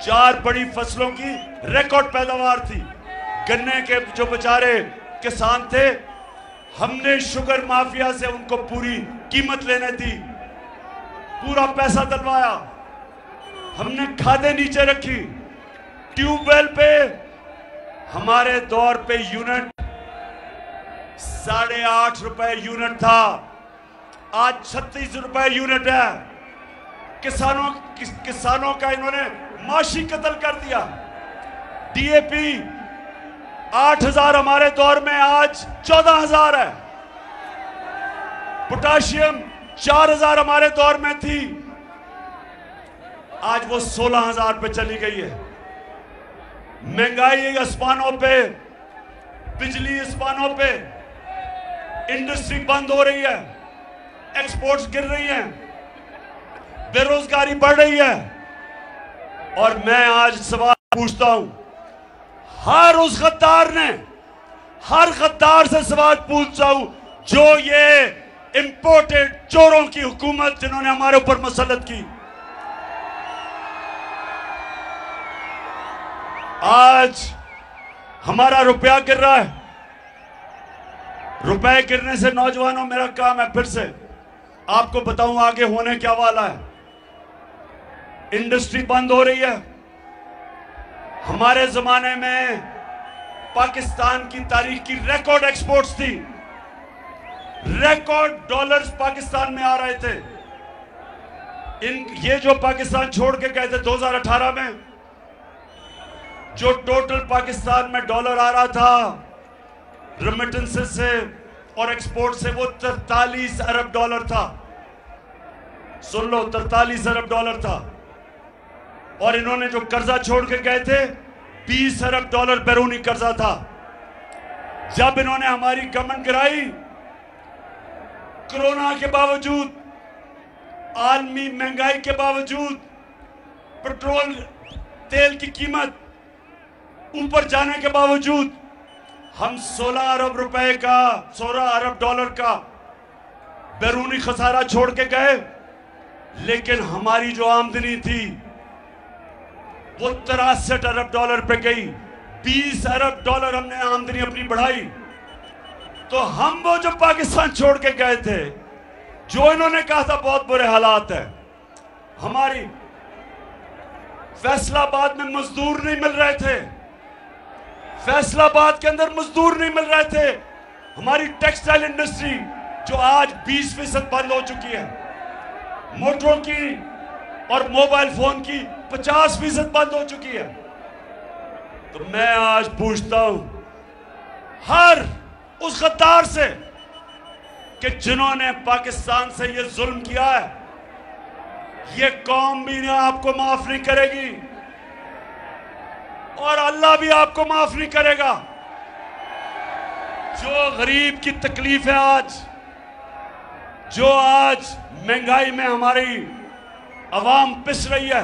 B: 4 बड़ी फसलों की रिकॉर्ड पैदावार थी। गन्ने के जो बेचारे किसान थे, हमने शुगर माफिया से उनको पूरी कीमत लेने दी, पूरा पैसा दिलवाया। हमने खादें नीचे रखी, ट्यूबवेल पे हमारे दौर पे यूनिट 8.5 रुपए यूनिट था, आज 36 रुपए यूनिट है। किसानों का इन्होंने माशी कत्ल कर दिया। डीएपी 8,000 हमारे दौर में आज 14,000 है। पोटाशियम 4,000 हमारे दौर में थी, आज वो 16,000 पे चली गई है। महंगाई आसमानों पे, बिजली आसमानों पे, इंडस्ट्री बंद हो रही है, एक्सपोर्ट्स गिर रही हैं, बेरोजगारी बढ़ रही है। और मैं आज सवाल पूछता हूं, हर उस गद्दार ने, हर गद्दार से सवाल पूछता हूं जो ये इंपोर्टेड चोरों की हुकूमत जिन्होंने हमारे ऊपर मुसल्लत की, आज हमारा रुपया गिर रहा है। रुपए गिरने से नौजवानों, मेरा काम है फिर से आपको बताऊं आगे होने क्या वाला है। इंडस्ट्री बंद हो रही है। हमारे जमाने में पाकिस्तान की तारीख की रिकॉर्ड एक्सपोर्ट्स थी, रिकॉर्ड डॉलर्स पाकिस्तान में आ रहे थे। ये जो पाकिस्तान छोड़ के गए थे 2018 में, जो टोटल पाकिस्तान में डॉलर आ रहा था रेमिटेंसेस से और एक्सपोर्ट से, वो 43 अरब डॉलर था। सुन लो, 43 अरब डॉलर था। और इन्होंने जो कर्जा छोड़ के गए थे 20 अरब डॉलर बैरूनी कर्जा था। जब इन्होंने हमारी गवर्नमेंट गिराई, कोरोना के बावजूद, आलमी महंगाई के बावजूद, पेट्रोल तेल की कीमत ऊपर जाने के बावजूद, हम 16 अरब रुपए का, 16 अरब डॉलर का बैरूनी खसारा छोड़ के गए। लेकिन हमारी जो आमदनी थी वो 63 अरब डॉलर पे गई। 20 अरब डॉलर हमने आमदनी अपनी बढ़ाई। तो हम वो जो पाकिस्तान छोड़ के गए थे, जो इन्होंने कहा था बहुत बुरे हालात है, हमारी फैसलाबाद में मजदूर नहीं मिल रहे थे, फैसलाबाद के अंदर मजदूर नहीं मिल रहे थे। हमारी टेक्सटाइल इंडस्ट्री जो आज 20% बंद हो चुकी है, मोटरों की और मोबाइल फोन की 50% बंद हो चुकी है। तो मैं आज पूछता हूं हर उस गद्दार से कि जिन्होंने पाकिस्तान से ये जुल्म किया है, ये कौम भी ना आपको माफ नहीं करेगी और अल्लाह भी आपको माफ नहीं करेगा। जो गरीब की तकलीफ है आज, जो आज महंगाई में हमारी अवाम पिस रही है,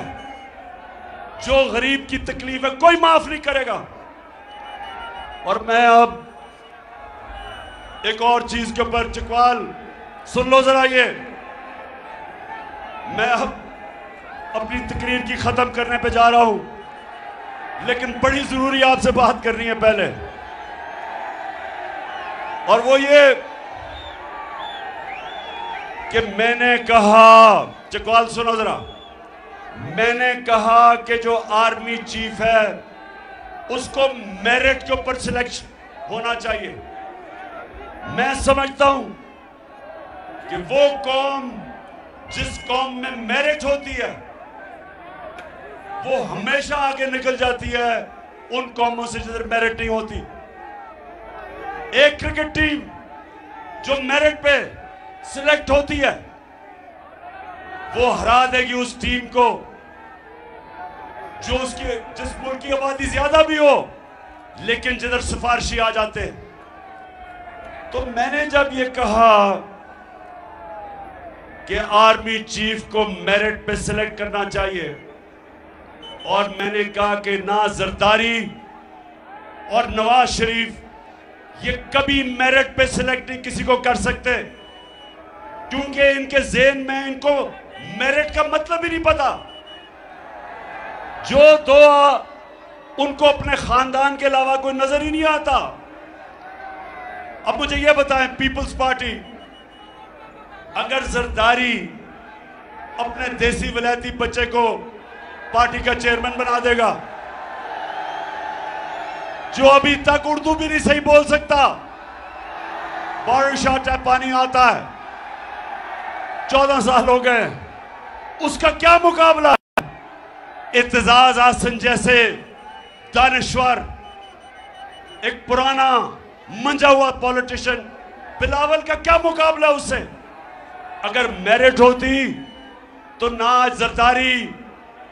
B: जो गरीब की तकलीफ है, कोई माफ नहीं करेगा। और मैं अब एक और चीज के ऊपर, चकवाल सुन लो जरा, ये मैं अब अपनी तकरीर की खत्म करने पे जा रहा हूं, लेकिन बड़ी जरूरी आपसे बात करनी है पहले, और वो ये कि मैंने कहा, चकवाल सुनो जरा, मैंने कहा कि जो आर्मी चीफ है उसको मेरिट के ऊपर सिलेक्शन होना चाहिए। मैं समझता हूं कि वो कौम, जिस कौम में मेरिट होती है, वो हमेशा आगे निकल जाती है उन कौमों से जिधर मेरिट नहीं होती। एक क्रिकेट टीम जो मेरिट पे सिलेक्ट होती है, वो हरा देगी उस टीम को जो उसकी, जिस मुल्क की आबादी ज्यादा भी हो, लेकिन जिधर सिफारिशी आ जाते हैं। तो मैंने जब ये कहा कि आर्मी चीफ को मेरिट पे सिलेक्ट करना चाहिए, और मैंने कहा कि ना जरदारी और नवाज शरीफ ये कभी मेरिट पे सिलेक्ट नहीं किसी को कर सकते, क्योंकि इनके ज़हन में इनको मेरिट का मतलब ही नहीं पता। जो दो उनको अपने खानदान के अलावा कोई नजर ही नहीं आता। अब मुझे यह बताएं, पीपल्स पार्टी अगर जरदारी अपने देसी विलायती बच्चे को पार्टी का चेयरमैन बना देगा, जो अभी तक उर्दू भी नहीं सही बोल सकता, बारिश है, पानी आता है, 14 साल हो गए, उसका क्या मुकाबला है? इत्तेजाज आसन जैसे दानिश्वर, एक पुराना मंजा हुआ पॉलिटिशियन, बिलावल का क्या मुकाबला उससे? अगर मेरिट होती तो ना जरदारी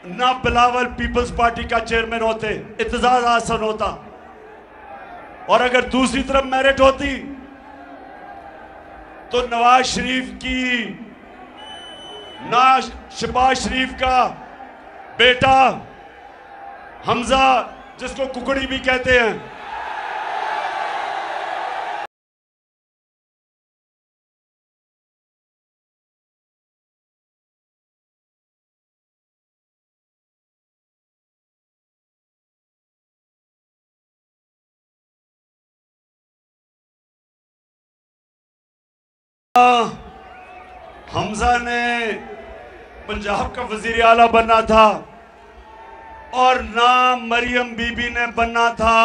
B: ना बिलावल पीपल्स पार्टी का चेयरमैन होते, इत्तेजाज आसन होता। और अगर दूसरी तरफ मेरिट होती तो नवाज शरीफ की, ना शहबाज शरीफ का बेटा हमजा, जिसको कुकड़ी भी कहते हैं, हमजा ने पंजाब का वजीर आला बनना था और ना मरियम बीबी ने बनना था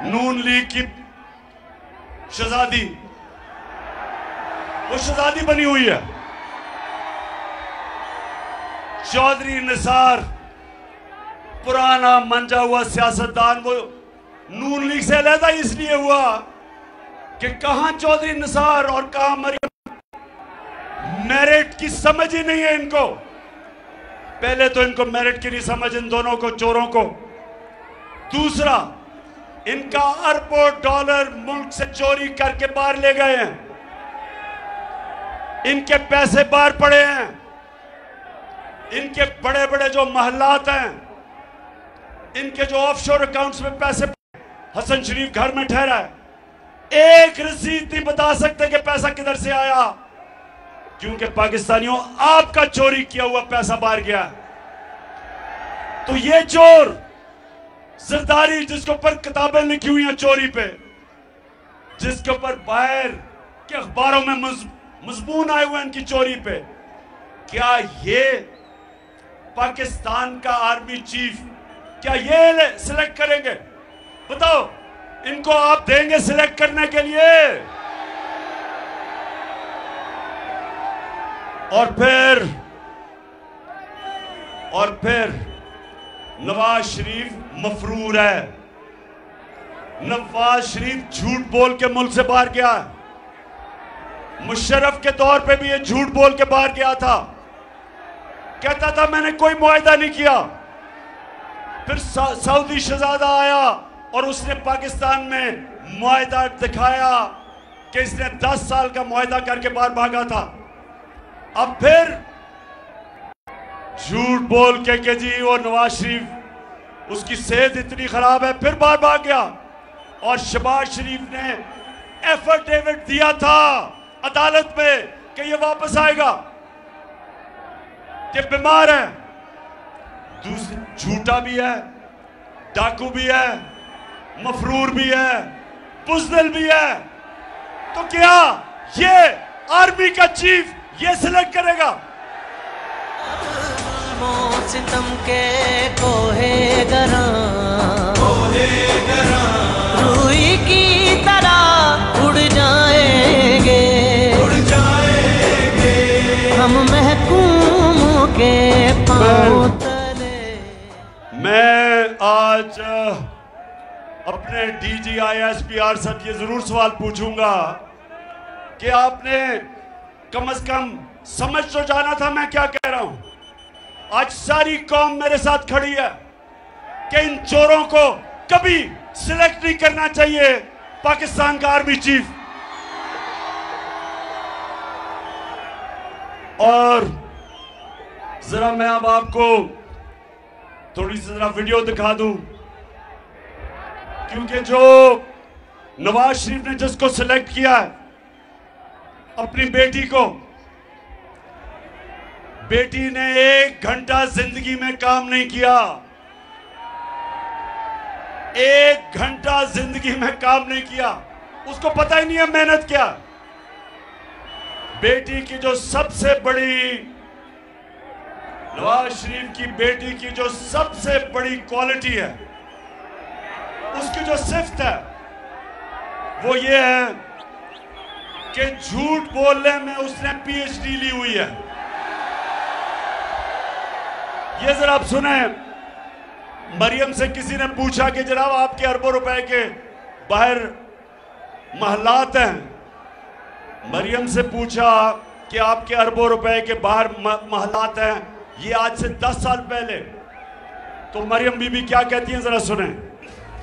B: नून लीग की शहजादी। वो शहजादी बनी हुई है। चौधरी निसार पुराना मंजा हुआ सियासतदान, वो नून लीग से अलहदा इसलिए हुआ कि कहां चौधरी निसार और कहां मरियम। मेरिट की समझ ही नहीं है इनको। पहले तो इनको मेरिट की नहीं समझ, इन दोनों को, चोरों को। दूसरा, इनका अरबों डॉलर मुल्क से चोरी करके बाहर ले गए हैं। इनके पैसे बाहर पड़े हैं। इनके बड़े बड़े जो महलात हैं, इनके जो ऑफशोर अकाउंट्स में पैसे, हसन शरीफ घर में ठहरा है, एक रसीद नहीं बता सकते कि पैसा किधर से आया, क्योंकि पाकिस्तानियों आपका चोरी किया हुआ पैसा बाहर गया। तो ये चोर जरदारी, जिसके ऊपर किताबें लिखी हुई हैं चोरी पे, जिसके ऊपर बाहर के अखबारों में मजमून आए हुए हैं इनकी चोरी पे, क्या ये पाकिस्तान का आर्मी चीफ, क्या ये सिलेक्ट करेंगे? बताओ, इनको आप देंगे सिलेक्ट करने के लिए? और फिर नवाज शरीफ मफरूर है। नवाज शरीफ झूठ बोल के मुल्क से बाहर गया है। मुशर्रफ के दौर पे भी ये झूठ बोल के बाहर गया था, कहता था मैंने कोई मुआहदा नहीं किया। फिर सऊदी शहजादा आया और उसने पाकिस्तान में मुआहदा दिखाया कि इसने 10 साल का मुआहदा करके बाहर भागा था। अब फिर झूठ बोल के जी वो नवाज शरीफ, उसकी सेहत इतनी खराब है, फिर बाहर भाग गया। और शहबाज शरीफ ने एफिडेविट दिया था अदालत में कि ये वापस आएगा, कि बीमार है। झूठा भी है, डाकू भी है, मफरूर भी है, बुज़दिल भी है। तो क्या ये आर्मी का चीफ ये सिलेक्ट करेगा?
H: सितम के कोहे गरा रूई की तरह उड़ जाएंगे हम महकूम के पांव तले।
B: मैं आज अपने DGISPR से ये जरूर सवाल पूछूंगा कि आपने कम से कम समझ तो जाना था मैं क्या कह रहा हूं। आज सारी कौम मेरे साथ खड़ी है कि इन चोरों को कभी सिलेक्ट नहीं करना चाहिए पाकिस्तान का आर्मी चीफ। और जरा मैं अब आपको थोड़ी सी जरा वीडियो दिखा दूं, क्योंकि जो नवाज शरीफ ने जिसको सिलेक्ट किया है, अपनी बेटी को, बेटी ने 1 घंटा जिंदगी में काम नहीं किया। 1 घंटा जिंदगी में काम नहीं किया, उसको पता ही नहीं है मेहनत क्या। बेटी की जो सबसे बड़ी, नवाज शरीफ की बेटी की जो सबसे बड़ी क्वालिटी है, उसकी जो सिफ्त है, वो ये है कि झूठ बोलने में उसने पीएचडी ली हुई है। ये जरा आप सुने, मरियम से किसी ने पूछा कि जनाब आपके अरबों रुपए के बाहर महलात हैं। मरियम से पूछा कि आपके अरबों रुपए के बाहर महलात हैं, ये आज से 10 साल पहले। तो मरियम बीबी क्या कहती हैं, जरा सुने।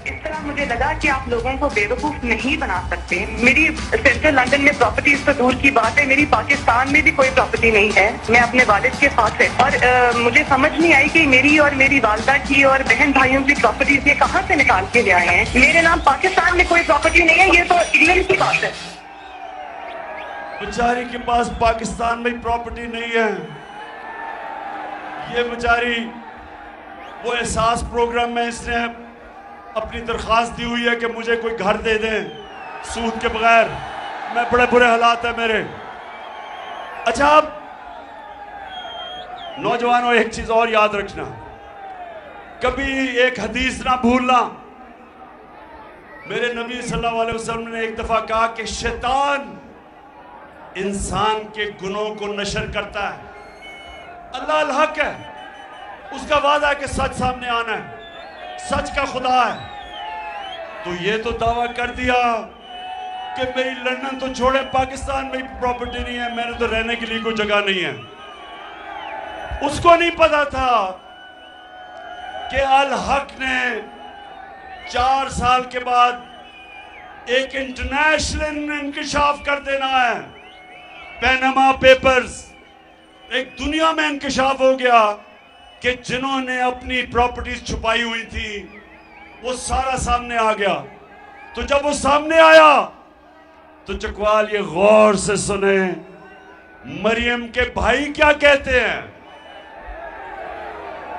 I: इस तरह मुझे लगा कि आप लोगों को बेवकूफ नहीं बना सकते। मेरी सेंट्रल लंदन में प्रॉपर्टीज तो दूर की बात है, मेरी पाकिस्तान में भी कोई प्रॉपर्टी नहीं है। मैं अपने वालिद के साथ है और मुझे समझ नहीं आई कि मेरी और मेरी वालदा की और बहन भाइयों की प्रॉपर्टीज ये कहाँ से निकाल के ले आए हैं। मेरे नाम पाकिस्तान में कोई प्रॉपर्टी नहीं है, ये तो इंग्लैंड की बात है।
B: बेचारी के पास पाकिस्तान में प्रॉपर्टी नहीं है। ये बेचारी वो एहसास प्रोग्राम में इसने अपनी दरख्वास्त दी हुई है कि मुझे कोई घर दे दें सूद के बगैर, मैं बड़े बुरे हालात है मेरे। अच्छा, अब नौजवानों एक चीज और याद रखना, कभी एक हदीस ना भूलना। मेरे नबी सल्लल्लाहु अलैहि वसल्लम ने एक दफा कहा कि शैतान इंसान के गुनों को नशर करता है। अल्लाह अल हक है, उसका वादा है कि सच सामने आना है, सच का खुदा है। तो ये तो दावा कर दिया कि मेरी लंदन तो छोड़े, पाकिस्तान में प्रॉपर्टी नहीं है, मैंने तो रहने के लिए कोई जगह नहीं है। उसको नहीं पता था कि अल हक ने 4 साल के बाद एक इंटरनेशनल इंकशाफ कर देना है। पैनामा पेपर्स, एक दुनिया में इंकशाफ हो गया कि जिन्होंने अपनी प्रॉपर्टीज छुपाई हुई थी वो सारा सामने आ गया। तो जब वो सामने आया तो चकवाल ये गौर से सुने, मरियम के भाई क्या कहते हैं।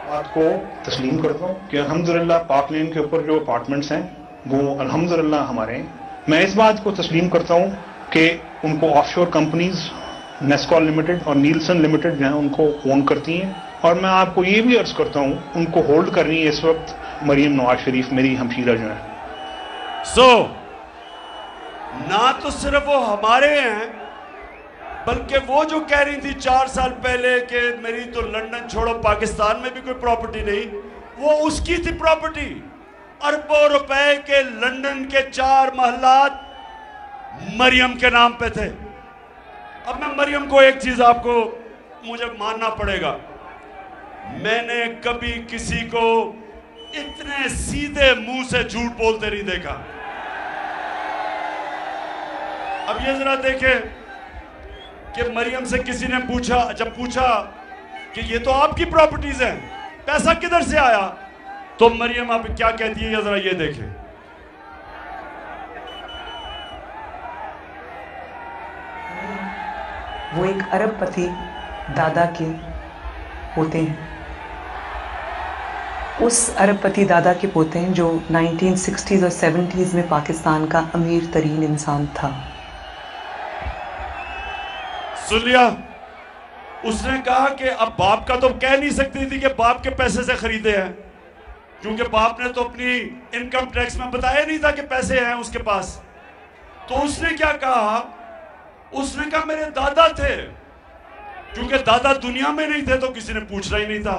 F: बात को तस्लीम करता हूँ कि अल्हम्दुलिल्लाह पाक लेन के ऊपर जो अपार्टमेंट्स हैं वो अल्हम्दुलिल्लाह हमारे हैं। मैं इस बात को तस्लीम करता हूँ कि उनको ऑफशोर कंपनीज नेस्कॉल लिमिटेड और नीलसन लिमिटेड जो है उनको ओन करती हैं। और मैं आपको ये भी अर्ज करता हूँ उनको होल्ड कर रही है इस वक्त मरियम नवाज शरीफ, मेरी हमशीरा जो है।
B: ना तो सिर्फ वो हमारे हैं, बल्कि वो जो कह रही थी 4 साल पहले कि मेरी तो लंदन छोड़ो पाकिस्तान में भी कोई प्रॉपर्टी नहीं, वो उसकी थी प्रॉपर्टी। अरबों रुपए के लंदन के 4 महलात मरियम के नाम पे थे। अब मैं मरियम को एक चीज आपको मुझे मानना पड़ेगा, मैंने कभी किसी को इतने सीधे मुंह से झूठ बोलते नहीं देखा। अब ये जरा देखें कि मरियम से किसी ने पूछा, जब पूछा कि ये तो आपकी प्रॉपर्टीज हैं, पैसा किधर से आया, तो मरियम अब क्या कहती है, जरा ये देखें।
J: वो एक अरबपति दादा के होते हैं, उस अरबपति दादा के पोते हैं जो 1960s और 70s में पाकिस्तान का अमीर तरीन इंसान था।
B: सुन लिया, उसने कहा कि अब बाप का तो कह नहीं सकती थी कि बाप के पैसे से खरीदे हैं, क्योंकि बाप ने तो अपनी इनकम टैक्स में बताया नहीं था कि पैसे हैं उसके पास। तो उसने क्या कहा, उसने कहा मेरे दादा थे, क्योंकि दादा दुनिया में नहीं थे तो किसी ने पूछना ही नहीं था।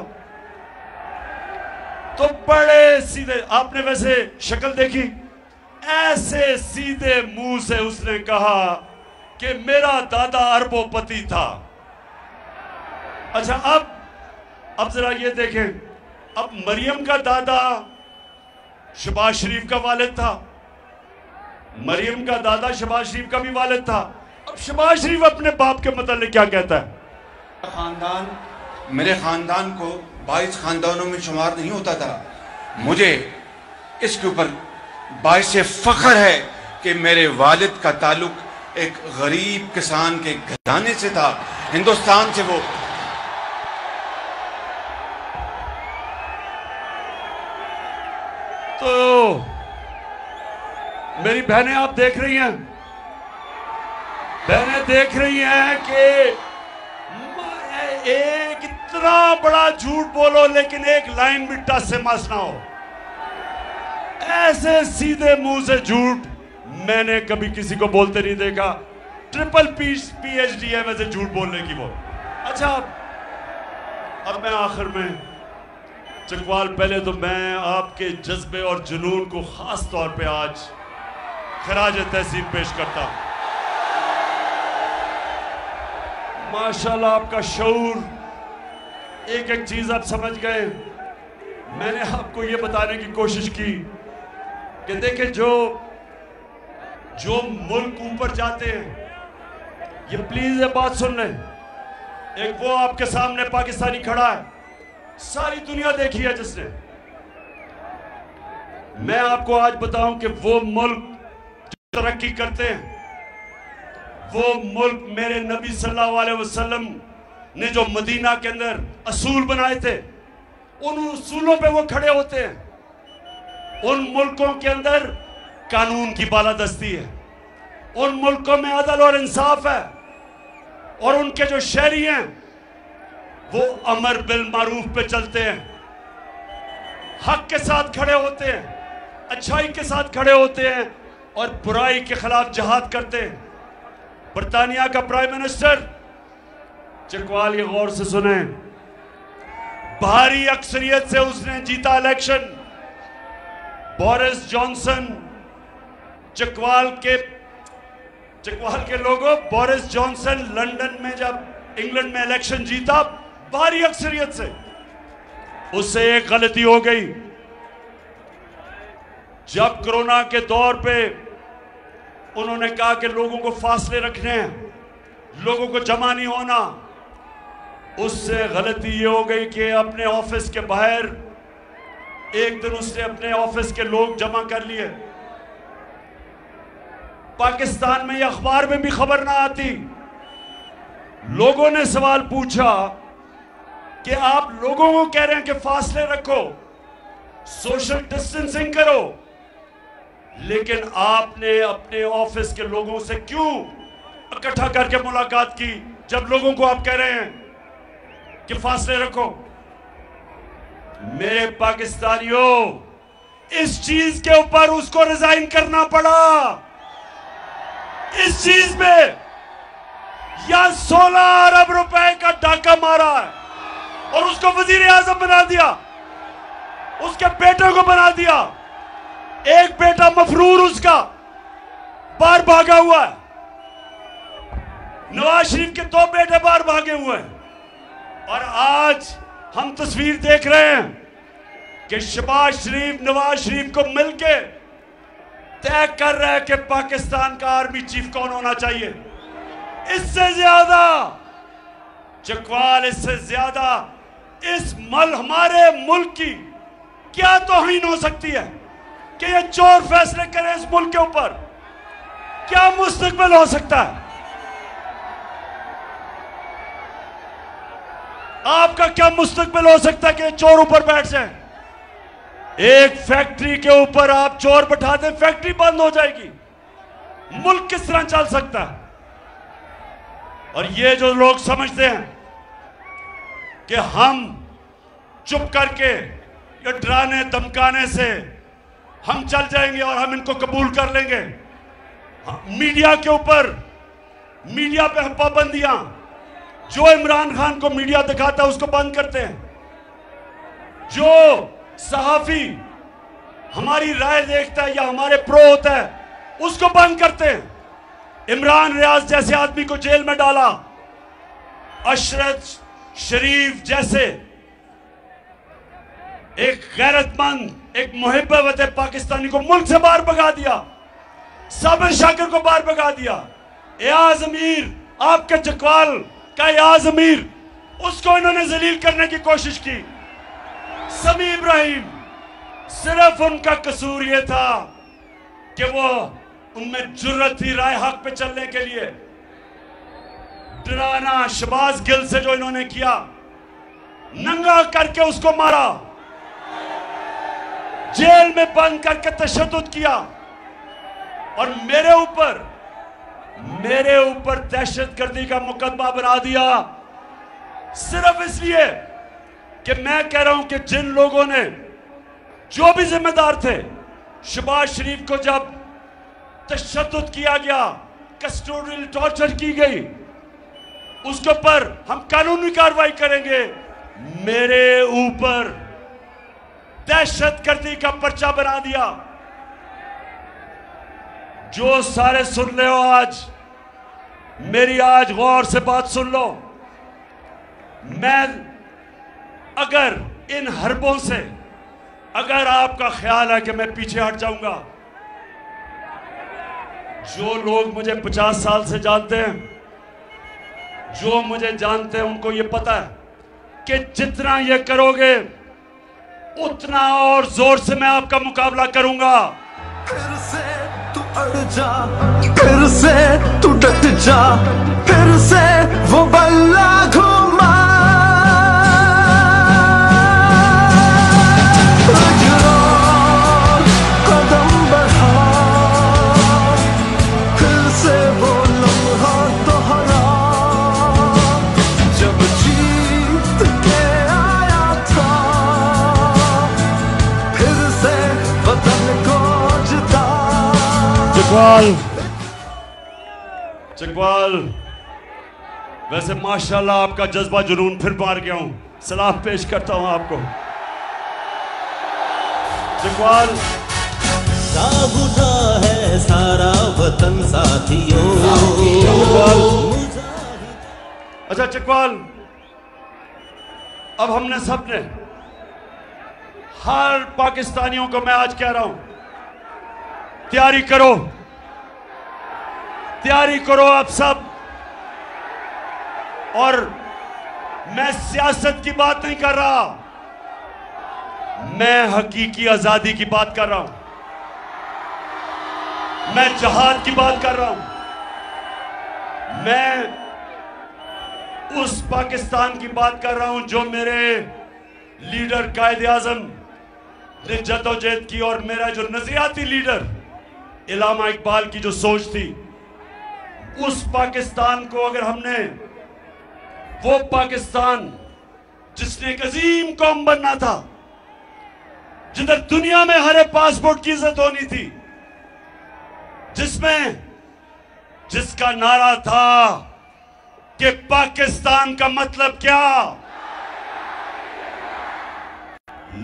B: तो बड़े सीधे, आपने वैसे शक्ल देखी, ऐसे सीधे मुंह से उसने कहा कि मेरा दादा अरबोपति था। अच्छा, अब जरा ये देखें, अब मरियम का दादा शहबाज शरीफ का वालिद था, मरियम का दादा शहबाज शरीफ का भी वालिद था। अब शहबाज शरीफ अपने बाप के मतलब क्या कहता है,
G: खानदान मेरे खानदान को 22 खानदानों में शुमार नहीं होता था। मुझे इसके ऊपर बाइस से फख्र है कि मेरे वालिद का ताल्लुक एक गरीब किसान के घराने से था, हिंदुस्तान से। वो
B: तो मेरी बहनें आप देख रही हैं, बहनें देख रही हैं कि एक इतना बड़ा झूठ बोलो लेकिन एक लाइन भी टस से मस ना हो। ऐसे सीधे मुंह से झूठ मैंने कभी किसी को बोलते नहीं देखा। ट्रिपल PhD है वैसे झूठ बोलने की वो। अच्छा, अब मैं आखिर में चकवाल, पहले तो मैं आपके जज्बे और जुनून को खास तौर पे आज खराज तहसीन पेश करता हूं। माशाल्लाह आपका शऊर, एक एक चीज आप समझ गए। मैंने आपको ये बताने की कोशिश की कि देखिए जो मुल्क ऊपर जाते हैं, ये प्लीज ये बात सुन लें। एक वो आपके सामने पाकिस्तानी खड़ा है, सारी दुनिया देखी है जिसने। मैं आपको आज बताऊं कि वो मुल्क जो तरक्की करते हैं, वो मुल्क मेरे नबी सल्लल्लाहु अलैहि वसल्लम ने जो मदीना के अंदर असूल बनाए थे, उन उसूलों पे वो खड़े होते हैं। उन मुल्कों के अंदर कानून की बालादस्ती है, उन मुल्कों में अदल और इंसाफ है, और उनके जो शहरी हैं वो अमर बिल मारूफ पे चलते हैं, हक के साथ खड़े होते हैं, अच्छाई के साथ खड़े होते हैं और बुराई के खिलाफ जहाद करते हैं। बरतानिया का प्राइम मिनिस्टर, चकवाल ये गौर से सुने, भारी अक्सरियत से उसने जीता इलेक्शन। बोरिस जॉनसन, चकवाल के लोगों, बोरिस जॉनसन लंदन में जब इंग्लैंड में इलेक्शन जीता भारी अक्सरियत से, उससे एक गलती हो गई। जब कोरोना के दौर पे उन्होंने कहा कि लोगों को फासले रखने हैं, लोगों को जमा नहीं होना, उससे गलती ये हो गई कि अपने ऑफिस के बाहर एक दिन उसने अपने ऑफिस के लोग जमा कर लिए। पाकिस्तान में ये अखबार में भी खबर ना आती। लोगों ने सवाल पूछा कि आप लोगों को कह रहे हैं कि फासले रखो, सोशल डिस्टेंसिंग करो, लेकिन आपने अपने ऑफिस के लोगों से क्यों इकट्ठा करके मुलाकात की जब लोगों को आप कह रहे हैं कि फासले रखो? मेरे पाकिस्तानियों, इस चीज के ऊपर उसको रिजाइन करना पड़ा। इस चीज में या 16 अरब रुपए का डाका मारा है और उसको वजीर आजम बना दिया, उसके बेटे को बना दिया। एक बेटा मफरूर उसका बाहर भागा हुआ है, नवाज शरीफ के 2 बेटे बाहर भागे हुए हैं, और आज हम तस्वीर देख रहे हैं कि शहबाज शरीफ नवाज शरीफ को मिलके तय कर रहा है कि पाकिस्तान का आर्मी चीफ कौन होना चाहिए। इससे ज्यादा चकवाल, इससे ज्यादा इस हमारे मुल्क की क्या तौहीन हो सकती है कि ये चोर फैसले करें इस मुल्क के ऊपर? क्या मुस्तकबिल हो सकता है? आपका क्या मुस्तकबिल हो सकता है कि चोर ऊपर बैठ जाए? एक फैक्ट्री के ऊपर आप चोर बैठा दें, फैक्ट्री बंद हो जाएगी। मुल्क किस तरह चल सकता है? और ये जो लोग समझते हैं कि हम चुप करके या डराने धमकाने से हम चल जाएंगे और हम इनको कबूल कर लेंगे। मीडिया के ऊपर, मीडिया पे पाबंदियां, जो इमरान खान को मीडिया दिखाता है उसको बंद करते हैं, जो सहाफी हमारी राय देखता है या हमारे प्रो होता है उसको बंद करते हैं। इमरान रियाज जैसे आदमी को जेल में डाला, अशरफ शरीफ जैसे एक गैरतमंद, एक मुहिब्बत पाकिस्तानी को मुल्क से बाहर भगा दिया, साबिर शाकिर को बाहर भगा दिया। एयाज अमीर, आपके चकवाल का एयाज अमीर, उसको इन्होंने जलील करने की कोशिश की। समी इब्राहिम, सिर्फ उनका कसूर यह था कि वो उनमें जुर्रत थी राय हक पे चलने के लिए। डराना शहबाज गिल से जो इन्होंने किया, नंगा करके उसको मारा, जेल में बंद करके तशद्दुद किया, और मेरे ऊपर दहशतगर्दी का मुकदमा बना दिया, सिर्फ इसलिए कि मैं कह रहा हूं कि जिन लोगों ने, जो भी जिम्मेदार थे, शहबाज शरीफ को जब तशद्दुद किया गया, कस्टोडियल टॉर्चर की गई, उसके ऊपर हम कानूनी कार्रवाई करेंगे। मेरे ऊपर दहशतगर्दी का पर्चा बना दिया। जो सारे सुन ले हो, आज मेरी आज गौर से बात सुन लो। मैं अगर इन हरबों से अगर आपका ख्याल है कि मैं पीछे हट जाऊंगा, जो लोग मुझे 50 साल से जानते हैं, जो मुझे जानते हैं, उनको ये पता है कि जितना ये करोगे उतना और जोर से मैं आपका मुकाबला करूंगा।
C: फिर से तू अड़ जा, फिर से तू डट जा, फिर से वो बल्ला घुमा। कदम बढ़ा, फिर से वो लम्हा दोहरा, जब जीत के आया था, फिर से वतन को जिता।
B: चकवाल, वैसे माशाल्लाह आपका जज्बा जुनून फिर मार गया हूं। सलाम पेश करता हूं आपको। चकवाल
H: साब उठा है सारा वतन साथियों।
B: अच्छा चकवाल, अब हमने सबने, हर पाकिस्तानियों को मैं आज कह रहा हूं, तैयारी करो, तैयारी करो आप सब। और मैं सियासत की बात नहीं कर रहा, मैं हकीकी आजादी की बात कर रहा हूं, मैं जहाद की बात कर रहा हूं। मैं उस पाकिस्तान की बात कर रहा हूं जो मेरे लीडर कायदे आजम ने जद्दोजहद की, और मेरा जो नजरियाती लीडर इलामा इकबाल की जो सोच थी, उस पाकिस्तान को अगर हमने, वो पाकिस्तान जिसने एक अजीम कौम बनना था, जिधर दुनिया में हर एक पासपोर्ट की इज्जत होनी थी, जिसका नारा था कि पाकिस्तान का मतलब क्या,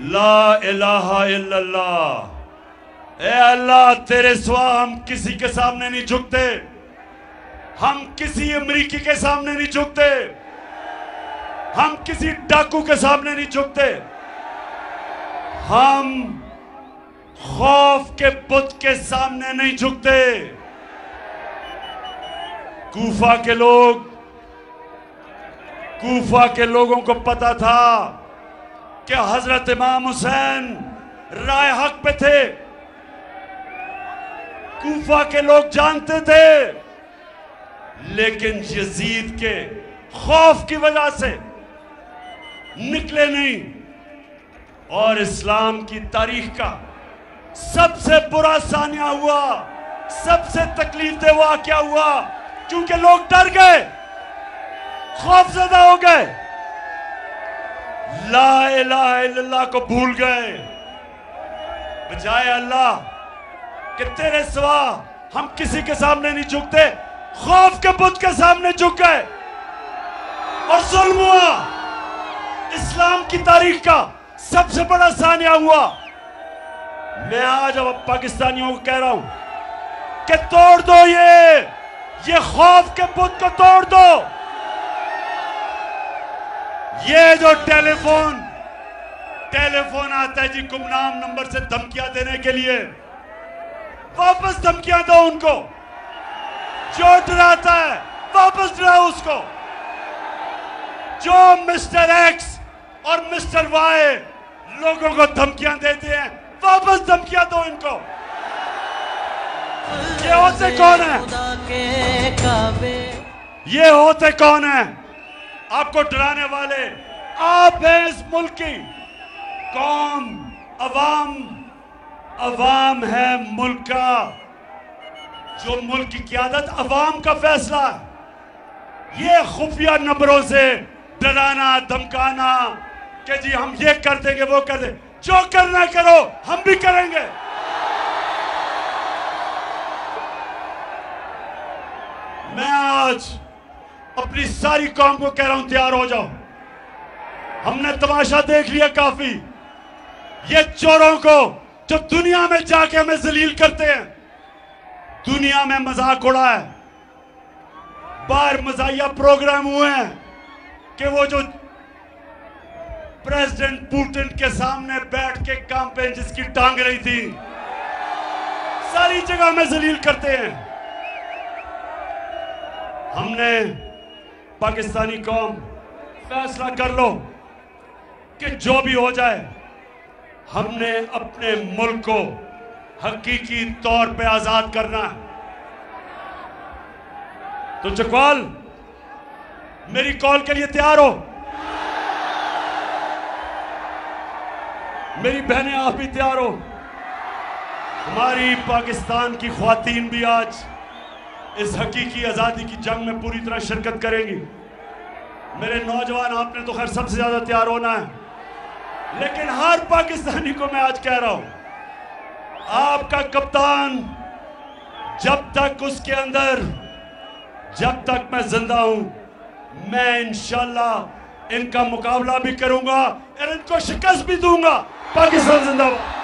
B: ला इलाहा इल्लल्लाह। ए अल्लाह, तेरे सिवा हम किसी के सामने नहीं झुकते, हम किसी अमरीकी के सामने नहीं झुकते, हम किसी डाकू के सामने नहीं झुकते, हम खौफ के बुत के सामने नहीं झुकते। कूफा के लोगों को पता था कि हजरत इमाम हुसैन राय हक पे थे। कूफा के लोग जानते थे, लेकिन यजीद के खौफ की वजह से निकले नहीं। और इस्लाम की तारीख का सबसे बुरा सानिया हुआ, सबसे तकलीफदेह वाक़या हुआ, क्योंकि लोग डर गए, खौफजदा हो गए, ला इलाहा इल्लल्लाह को भूल गए। बजाय अल्लाह कि तेरे सिवा हम किसी के सामने नहीं झुकते, खौफ के बुत के सामने झुक गए और जुल्म हुआ। इस्लाम की तारीख का सबसे बड़ा सानिया हुआ। मैं आज अब पाकिस्तानियों को कह रहा हूं कि तोड़ दो ये खौफ के बुत को तोड़ दो। ये जो टेलीफोन आता है जी गुमनाम नंबर से धमकियां देने के लिए, वापस धमकियां दो उनको। जो डराता है वापस डराओ उसको। जो मिस्टर एक्स और मिस्टर वाई लोगों को धमकियां देते हैं, वापस धमकियां दो इनको। ये होते कौन है? ये होते कौन है आपको डराने वाले? आप हैं इस मुल्क की कौम, अवाम है मुल्क का। जो मुल्क की क़यादत अवाम का फैसला है। ये खुफिया नंबरों से डराना धमकाना कि जी हम ये कर देंगे वो कर देंगे, जो करना करो हम भी करेंगे। मैं आज अपनी सारी कौम को कह रहा हूं, तैयार हो जाओ। हमने तमाशा देख लिया काफी। ये चोरों को जो दुनिया में जाके हमें जलील करते हैं, दुनिया में मजाक उड़ा है, बाहर मजाहिया प्रोग्राम हुए हैं कि वो जो प्रेसिडेंट पुतिन के सामने बैठ के कैंपेन जिसकी टांग रही थी, सारी जगह में जलील करते हैं। हमने पाकिस्तानी कौम फैसला कर लो कि जो भी हो जाए, हमने अपने मुल्क को हकीकी तौर पे आजाद करना है। तो चकवाल, मेरी कॉल के लिए तैयार हो? मेरी बहनें, आप भी तैयार हो? हमारी पाकिस्तान की ख्वातीन भी आज इस हकीकी आजादी की जंग में पूरी तरह शिरकत करेंगी। मेरे नौजवान, आपने तो खैर सबसे ज्यादा तैयार होना है, लेकिन हर पाकिस्तानी को मैं आज कह रहा हूं, आपका कप्तान जब तक उसके अंदर, जब तक मैं जिंदा हूं, मैं इंशाल्लाह इनका मुकाबला भी करूंगा और इनको शिकस्त भी दूंगा। पाकिस्तान जिंदाबाद।